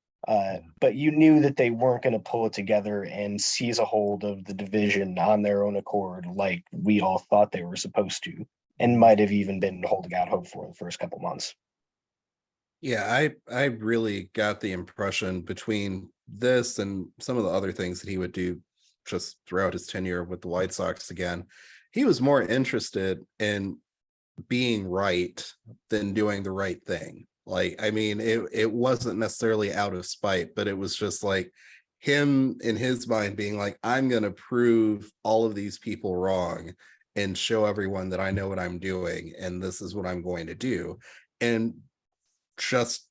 But you knew that they weren't going to pull it together and seize a hold of the division on their own accord, like we all thought they were supposed to, and might have even been holding out hope for the first couple months. Yeah, I really got the impression between this and some of the other things that he would do just throughout his tenure with the White Sox again, he was more interested in being right than doing the right thing. Like, I mean, it wasn't necessarily out of spite, but it was just like him in his mind being like, I'm going to prove all of these people wrong and show everyone that I know what I'm doing, and this is what I'm going to do. And just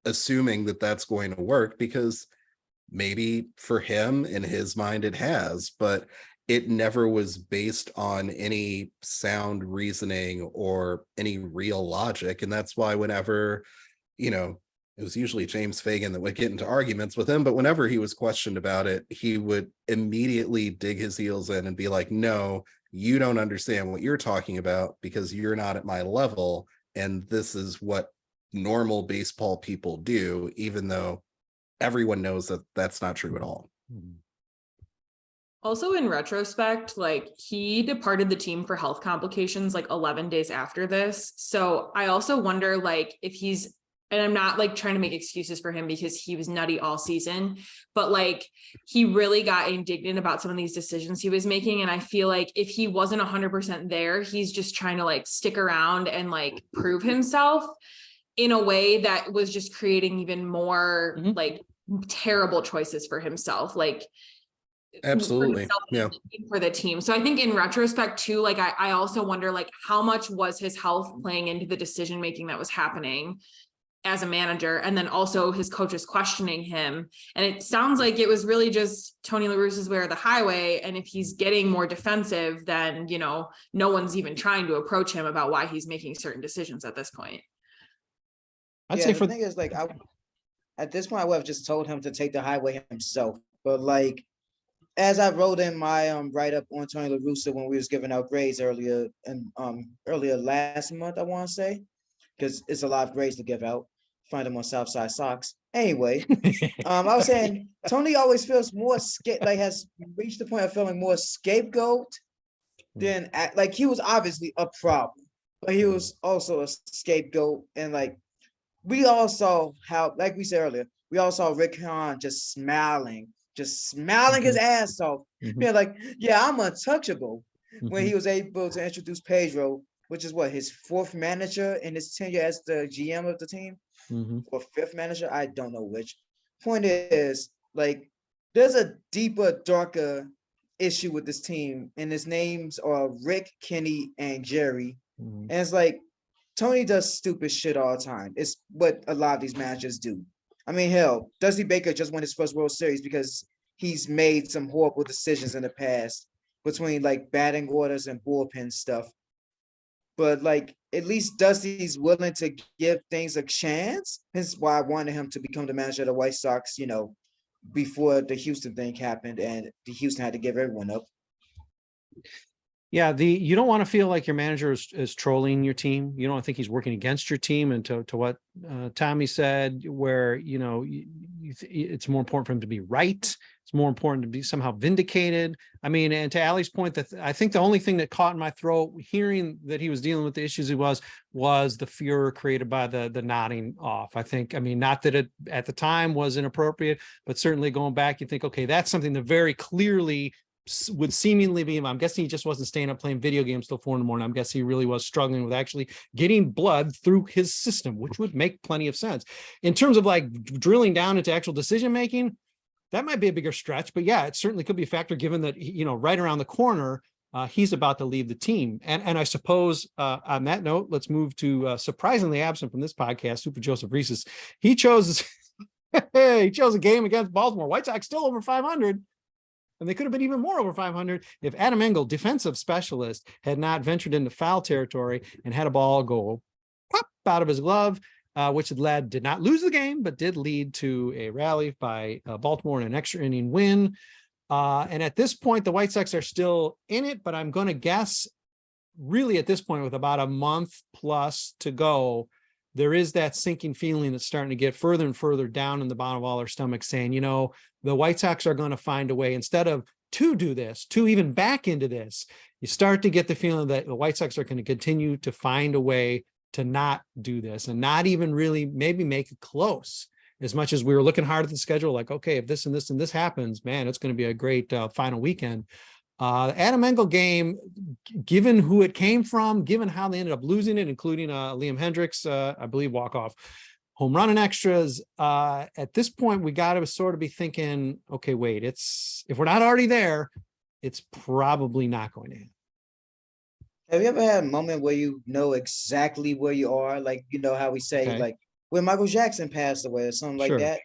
assuming that that's going to work, because maybe for him in his mind it has, but it never was based on any sound reasoning or any real logic. And that's why whenever, it was usually James Fagan that would get into arguments with him, but whenever he was questioned about it, he would immediately dig his heels in and be like, no, you don't understand what you're talking about, because you're not at my level. And this is what normal baseball people do, even though everyone knows that that's not true at all. Also, in retrospect, he departed the team for health complications 11 days after this. So I also wonder if he's and I'm not like trying to make excuses for him because he was nutty all season, but like he really got indignant about some of these decisions he was making. And I feel like if he wasn't 100% there, he's just trying to like stick around and like prove himself in a way that was just creating even more like terrible choices for himself. Like Absolutely. Yeah. for the team. So I think in retrospect too, like I also wonder like how much was his health playing into the decision making that was happening as a manager, and then also his coaches questioning him. And it sounds like it was really just Tony La Russa's way or the highway. And if he's getting more defensive, then, you know, no one's even trying to approach him about why he's making certain decisions at this point. I'd Yeah, say the for thing is, like, at this point, I would have just told him to take the highway himself. But like, as I wrote in my write up on Tony La Russa when we was giving out grades earlier last month, I want to say, because it's a lot of grades to give out. Find them on Southside Sox. Anyway, I was saying Tony always feels more has reached the point of feeling more scapegoat than like he was obviously a problem, but he was also a scapegoat. And like we all saw how, like we said earlier, we all saw Rick Hahn just smiling his ass off, being like, "Yeah, I'm untouchable." When he was able to introduce Pedro, which is what, his fourth manager in his tenure as the GM of the team, or fifth manager, I don't know which. Point is, like, there's a deeper, darker issue with this team, and his names are Rick, Kenny, and Jerry. And it's like, Tony does stupid shit all the time. It's what a lot of these managers do. I mean, hell, Dusty Baker just won his first World Series because he's made some horrible decisions in the past between like batting orders and bullpen stuff. But like, at least Dusty's willing to give things a chance. That's why I wanted him to become the manager of the White Sox, you know, before the Houston thing happened and the Houston had to give everyone up. Yeah, you don't want to feel like your manager is trolling your team. You don't think he's working against your team. And to what Tommy said, where, you know, it's more important for him to be right. It's more important to be somehow vindicated. I mean, and to Allie's point, that I think the only thing that caught in my throat, hearing that he was dealing with the issues he was the furor created by the nodding off. I mean, not that it at the time was inappropriate, but certainly going back, you think, okay, that's something that very clearly would seemingly be him. I'm guessing he just wasn't staying up playing video games till 4 a.m. I'm guessing he really was struggling with actually getting blood through his system, which would make plenty of sense. In terms of like drilling down into actual decision making, that might be a bigger stretch, but yeah, it certainly could be a factor given that, you know, right around the corner, he's about to leave the team. And I suppose on that note, let's move to surprisingly absent from this podcast, Super Joseph Reeses. He chose a game against Baltimore. White Sox still over 500. And they could have been even more over 500 if Adam Engel, defensive specialist, had not ventured into foul territory and had a ball go pop out of his glove, which did not lose the game, but did lead to a rally by Baltimore and an extra inning win. And at this point, the White Sox are still in it, but I'm going to guess really at this point, with about a month plus to go, there is that sinking feeling that's starting to get further and further down in the bottom of all our stomachs, saying, you know, the White Sox are going to find a way, instead of to do this, to even back into this, you start to get the feeling that the White Sox are going to continue to find a way to not do this and not even really maybe make it close. As much as we were looking hard at the schedule, like, okay, if this and this and this happens, man, it's going to be a great final weekend. Adam Engel game, given who it came from, given how they ended up losing it, including Liam Hendricks, I believe, walk-off home run and extras. At this point, we got to sort of be thinking, okay, wait, if we're not already there, it's probably not going to happen. Have you ever had a moment where you know exactly where you are? Like, you know how we say, like, when Michael Jackson passed away or something like that?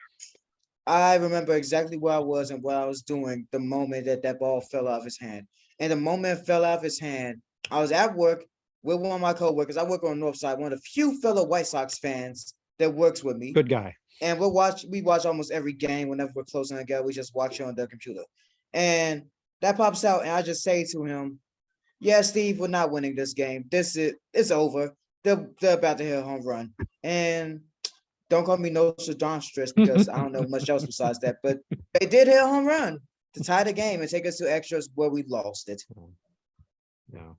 I remember exactly where I was and what I was doing the moment that ball fell out of his hand. And the moment it fell out of his hand, I was at work with one of my coworkers. I work on the North Side, one of the few fellow White Sox fans that works with me. Good guy. And we watch almost every game whenever we're closing together. We just watch it on the computer. And that pops out, and I just say to him, yeah, Steve, we're not winning this game. It's over. They're about to hit a home run. And don't call me Nostradamus because I don't know much else besides that. But they did hit a home run to tie the game and take us to extras where we lost it. Yeah.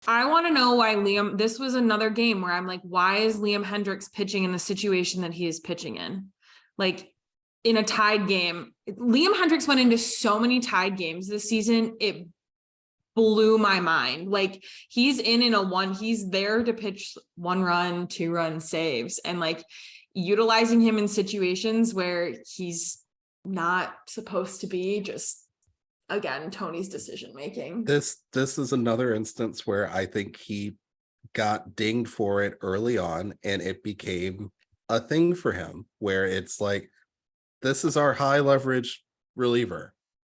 I want to know why Liam, this was another game where I'm like, why is Liam Hendricks pitching in the situation that he is pitching in? Like in a tied game, Liam Hendricks went into so many tied games this season. It blew my mind. Like he's he's there to pitch 1-run, 2-run saves, and like utilizing him in situations where he's not supposed to be. Just again, Tony's decision making. This is another instance where I think he got dinged for it early on, and it became a thing for him where it's like, this is our high leverage reliever.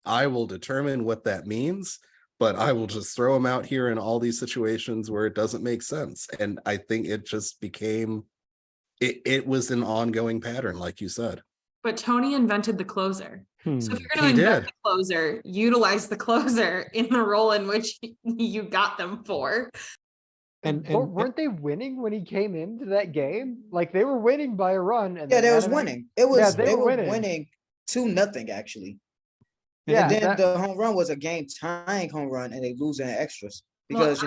I will determine what that means, but I will just throw him out here in all these situations where it doesn't make sense. And I think it just became, it was an ongoing pattern, like you said. But Tony invented the closer. So if you're He going to invent did. the closer, utilize the closer in the role in which you got them for. And Weren't they winning when he came into that game? Like they were winning by a run. And Yeah, then they was anime- winning. It was they they were were winning. winning 2-0 actually. Yeah, And then that- the home run was a game tying home run, and they lose in extras because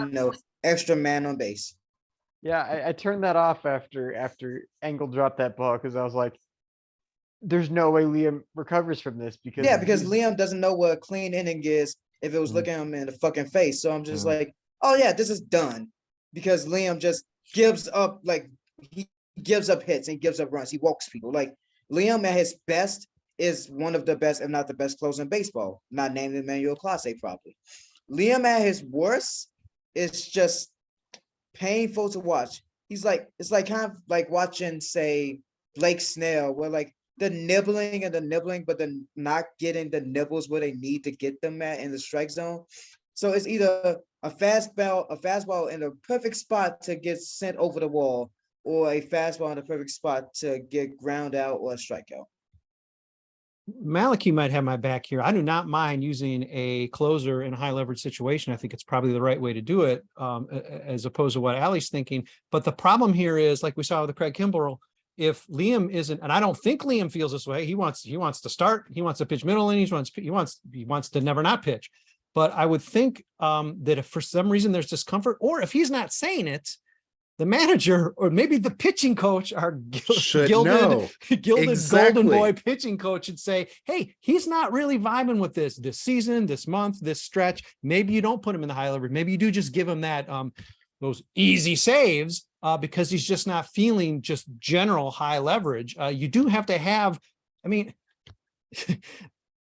extra man on base. Yeah, I turned that off after Engel dropped that ball because I was like, there's no way Liam recovers from this because Yeah, because he's- Liam doesn't know what a clean inning is if it was Mm. looking him in the fucking face. So I'm just Yeah. like, oh yeah, this is done. Because Liam just gives up, like he gives up hits and gives up runs. He walks people. Like Liam at his best is one of the best, if not the best closer in baseball. Not named Emmanuel Clase probably. Liam at his worst is just painful to watch. He's like, it's like kind of like watching, say, Blake Snell, where like the nibbling, but then not getting the nibbles where they need to get them at in the strike zone. So it's either a fastball in a perfect spot to get sent over the wall, or a fastball in a perfect spot to get ground out or a strikeout. Malachi might have my back here. I do not mind using a closer in a high leverage situation. I think it's probably the right way to do it, as opposed to what Allie's thinking. But the problem here is, like we saw with the Craig Kimbrell, if Liam isn't, and I don't think Liam feels this way. He wants to start. He wants to pitch middle innings. He wants to never not pitch. But I would think that if for some reason there's discomfort, or if he's not saying it, the manager or maybe the pitching coach, our Should gilded know. Exactly. golden boy pitching coach, should say, hey, he's not really vibing with this season, this month, this stretch. Maybe you don't put him in the high leverage. Maybe you do just give him that those easy saves because he's just not feeling just general high leverage. You do have to have, I mean,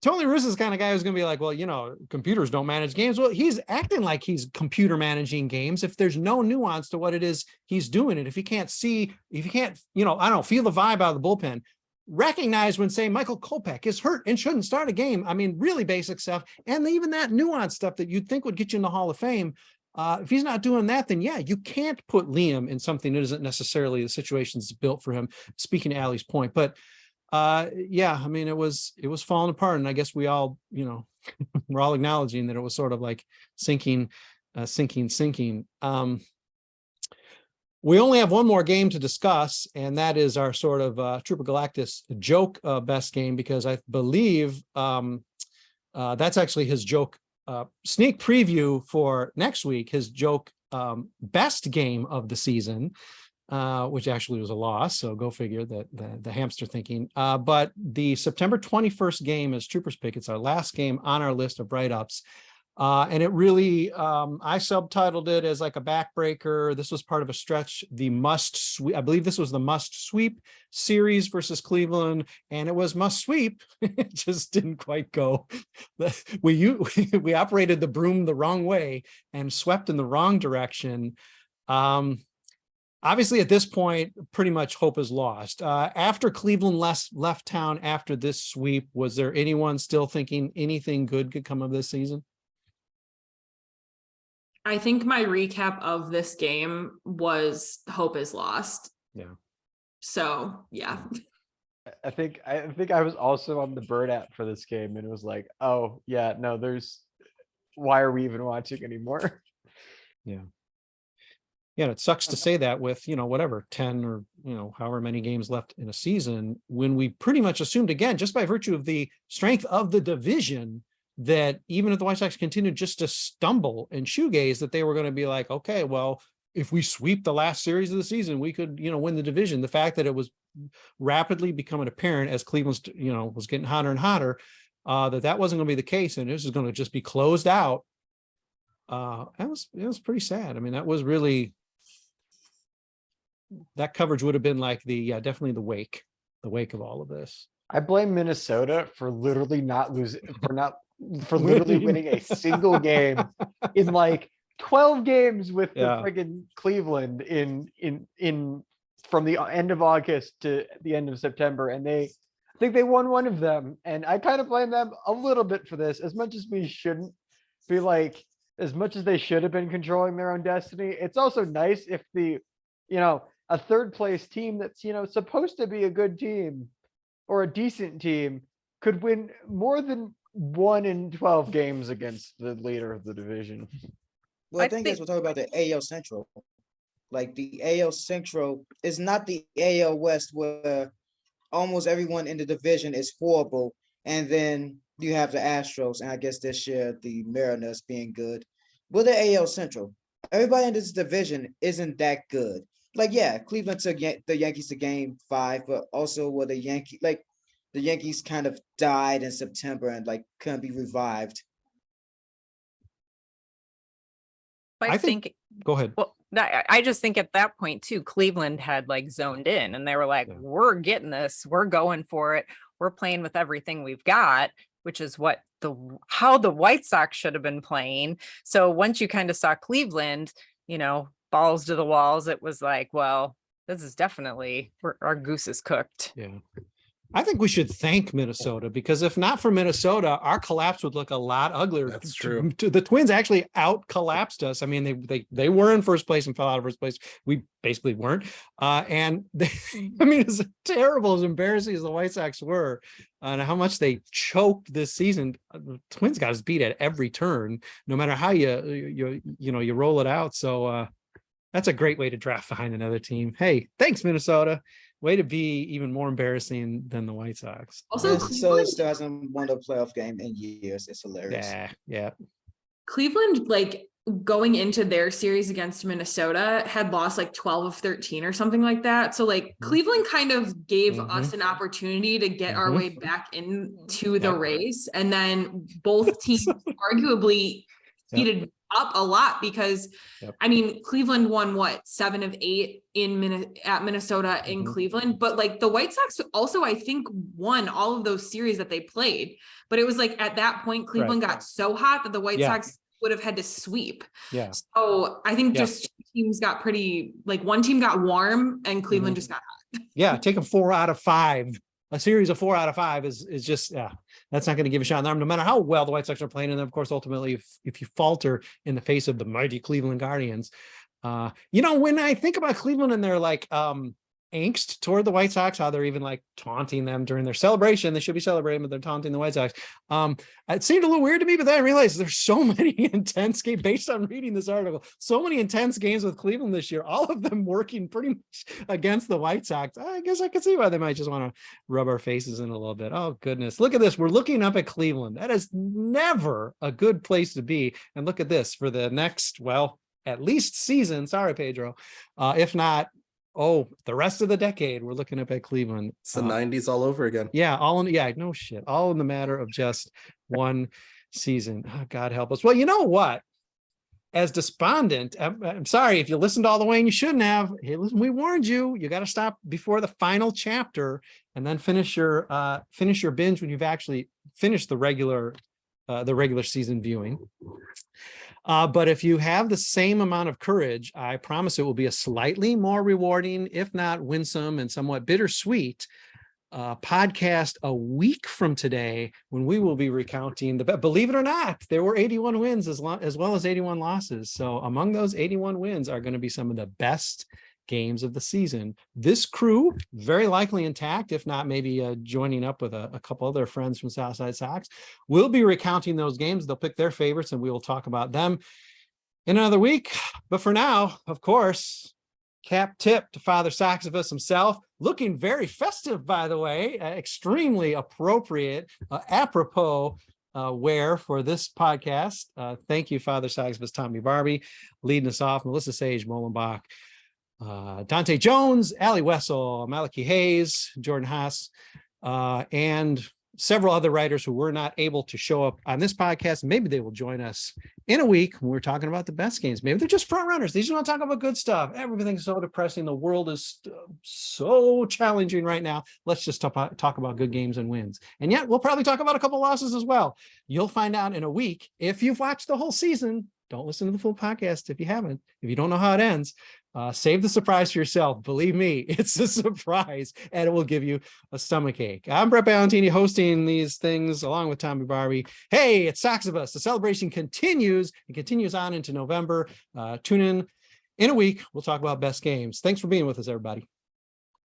Tony Russo's the kind of guy who's going to be like, well, you know, computers don't manage games. Well, he's acting like he's computer managing games if there's no nuance to what it is he's doing. And if he can't see, if you can't, you know, I don't know, feel the vibe out of the bullpen, recognize when, say, Michael Kopech is hurt and shouldn't start a game. I mean, really basic stuff. And even that nuance stuff that you'd think would get you in the Hall of Fame. If he's not doing that, then yeah, you can't put Liam in something that isn't necessarily the situation's built for him, speaking to Allie's point. But yeah, I mean, it was falling apart, and I guess we all, you know, we're all acknowledging that it was sort of like sinking. We only have one more game to discuss, and that is our sort of Trooper Galactus joke best game, because I believe that's actually his joke sneak preview for next week, his joke best game of the season. Which actually was a loss, so go figure that the hamster thinking. But the September 21st game is Trooper's Pick. It's our last game on our list of write-ups. And it really, I subtitled it as like a backbreaker. This was part of a stretch, the must sweep. I believe this was the must sweep series versus Cleveland, and it was must sweep. It just didn't quite go. We operated the broom the wrong way and swept in the wrong direction. Obviously, at this point, pretty much hope is lost. After Cleveland left town after this sweep, was there anyone still thinking anything good could come of this season? I think my recap of this game was hope is lost. Yeah. So yeah. I think I was also on the Bird app for this game, and it was like, oh yeah, no, why are we even watching anymore? Yeah. Yeah, and it sucks to say that with, you know, whatever, 10 or, you know, however many games left in a season, when we pretty much assumed, again, just by virtue of the strength of the division, that even if the White Sox continued just to stumble and shoegaze, that they were going to be like, okay, well, if we sweep the last series of the season, we could, win the division. The fact that it was rapidly becoming apparent as Cleveland, was getting hotter and hotter, that wasn't going to be the case, and this is going to just be closed out. It was pretty sad. I mean, that was really, that coverage would have been like definitely the wake of all of this. I blame Minnesota for literally not losing, for literally winning a single game in like 12 games with the friggin' Cleveland in from the end of August to the end of September. And I think they won one of them. And I kind of blame them a little bit for this, as much as we shouldn't be like, as much as they should have been controlling their own destiny. It's also nice if a third place team that's, supposed to be a good team or a decent team could win more than 1 in 12 games against the leader of the division. Well, I think as we're talking about the AL Central, like the AL Central is not the AL West where almost everyone in the division is horrible. And then you have the Astros, and I guess this year the Mariners being good. But the AL Central, everybody in this division isn't that good. Like, yeah, Cleveland took the Yankees to game 5, but also were the Yankees kind of died in September and like couldn't be revived. I think go ahead. Well, I just think at that point too, Cleveland had like zoned in, and they were like, we're getting this, we're going for it, we're playing with everything we've got, which is how the White Sox should have been playing. So once you kind of saw Cleveland, balls to the walls, it was like, well, this is definitely, our goose is cooked. Yeah. I think we should thank Minnesota, because if not for Minnesota, our collapse would look a lot uglier. That's true. The Twins actually out collapsed us. I mean, they were in first place and fell out of first place. We basically weren't. And as terrible, as embarrassing as the White Sox were, and how much they choked this season, the Twins got us beat at every turn, no matter how you roll it out. So that's a great way to draft behind another team. Hey, thanks, Minnesota. Way to be even more embarrassing than the White Sox. Also, Minnesota still hasn't won a playoff game in years. It's hilarious. Yeah. Cleveland, like going into their series against Minnesota, had lost like 12 of 13 or something like that. So like Cleveland kind of gave us an opportunity to get our way back into the race. And then both teams arguably heated up a lot, because Cleveland won 7 of 8 at Minnesota in Cleveland, but like the White Sox also, I think, won all of those series that they played. But it was like at that point, Cleveland got so hot that the White Sox would have had to sweep. Yeah. So I think just teams got pretty, like one team got warm and Cleveland just got hot. Yeah, take a 4 out of 5. A series of 4 out of 5 is just that's not going to give a shot in the arm, no matter how well the White Sox are playing. And then, of course, ultimately, if you falter in the face of the mighty Cleveland Guardians, when I think about Cleveland and their like angst toward the White Sox, how they're even like taunting them during their celebration, they should be celebrating, but they're taunting the White Sox. It seemed a little weird to me, but then I realized there's so many intense games based on reading this article. So many intense games with Cleveland this year, all of them working pretty much against the White Sox. I guess I could see why they might just want to rub our faces in a little bit. Oh goodness, look at this. We're looking up at Cleveland. That is never a good place to be. And look at this for the next, at least season. Sorry, Pedro. If not, the rest of the decade, we're looking up at Cleveland. It's the 90s all over again. Yeah, no shit. All in the matter of just one season. Oh, God help us. Well, you know what? As despondent, I'm sorry if you listened all the way and you shouldn't have. Hey, listen, we warned you. You got to stop before the final chapter and then finish your binge when you've actually finished the regular season viewing. But if you have the same amount of courage, I promise it will be a slightly more rewarding, if not winsome and somewhat bittersweet, podcast a week from today, when we will be recounting believe it or not, there were 81 wins as well as 81 losses. So among those 81 wins are going to be some of the best games of the season. This crew, very likely intact, if not maybe joining up with a couple other friends from Southside Sox, will be recounting those games. They'll pick their favorites and we will talk about them in another week. But for now, of course, cap tip to Father Soxivus himself, looking very festive, by the way, extremely appropriate, apropos where for this podcast, thank you, Father Soxivus, Tommy Barbee, leading us off, Melissa Sage-Bollenbach, Dante Jones, Allie Wesel, Malachi Hayes, Jordan Haas, and several other writers who were not able to show up on this podcast. Maybe they will join us in a week when we're talking about the best games. Maybe they're just front runners. They just want to talk about good stuff. Everything's so depressing. The world is so challenging right now. Let's just talk about good games and wins. And yet we'll probably talk about a couple losses as well. You'll find out in a week. If you've watched the whole season, don't listen to the full podcast if you haven't. If you don't know how it ends, save the surprise for yourself. Believe me, it's a surprise and it will give you a stomach ache. I'm Brett Ballantini hosting these things along with Tommy Barbee. Hey, it's Soxivus. The celebration continues and continues on into November. Tune in a week. We'll talk about best games. Thanks for being with us, everybody.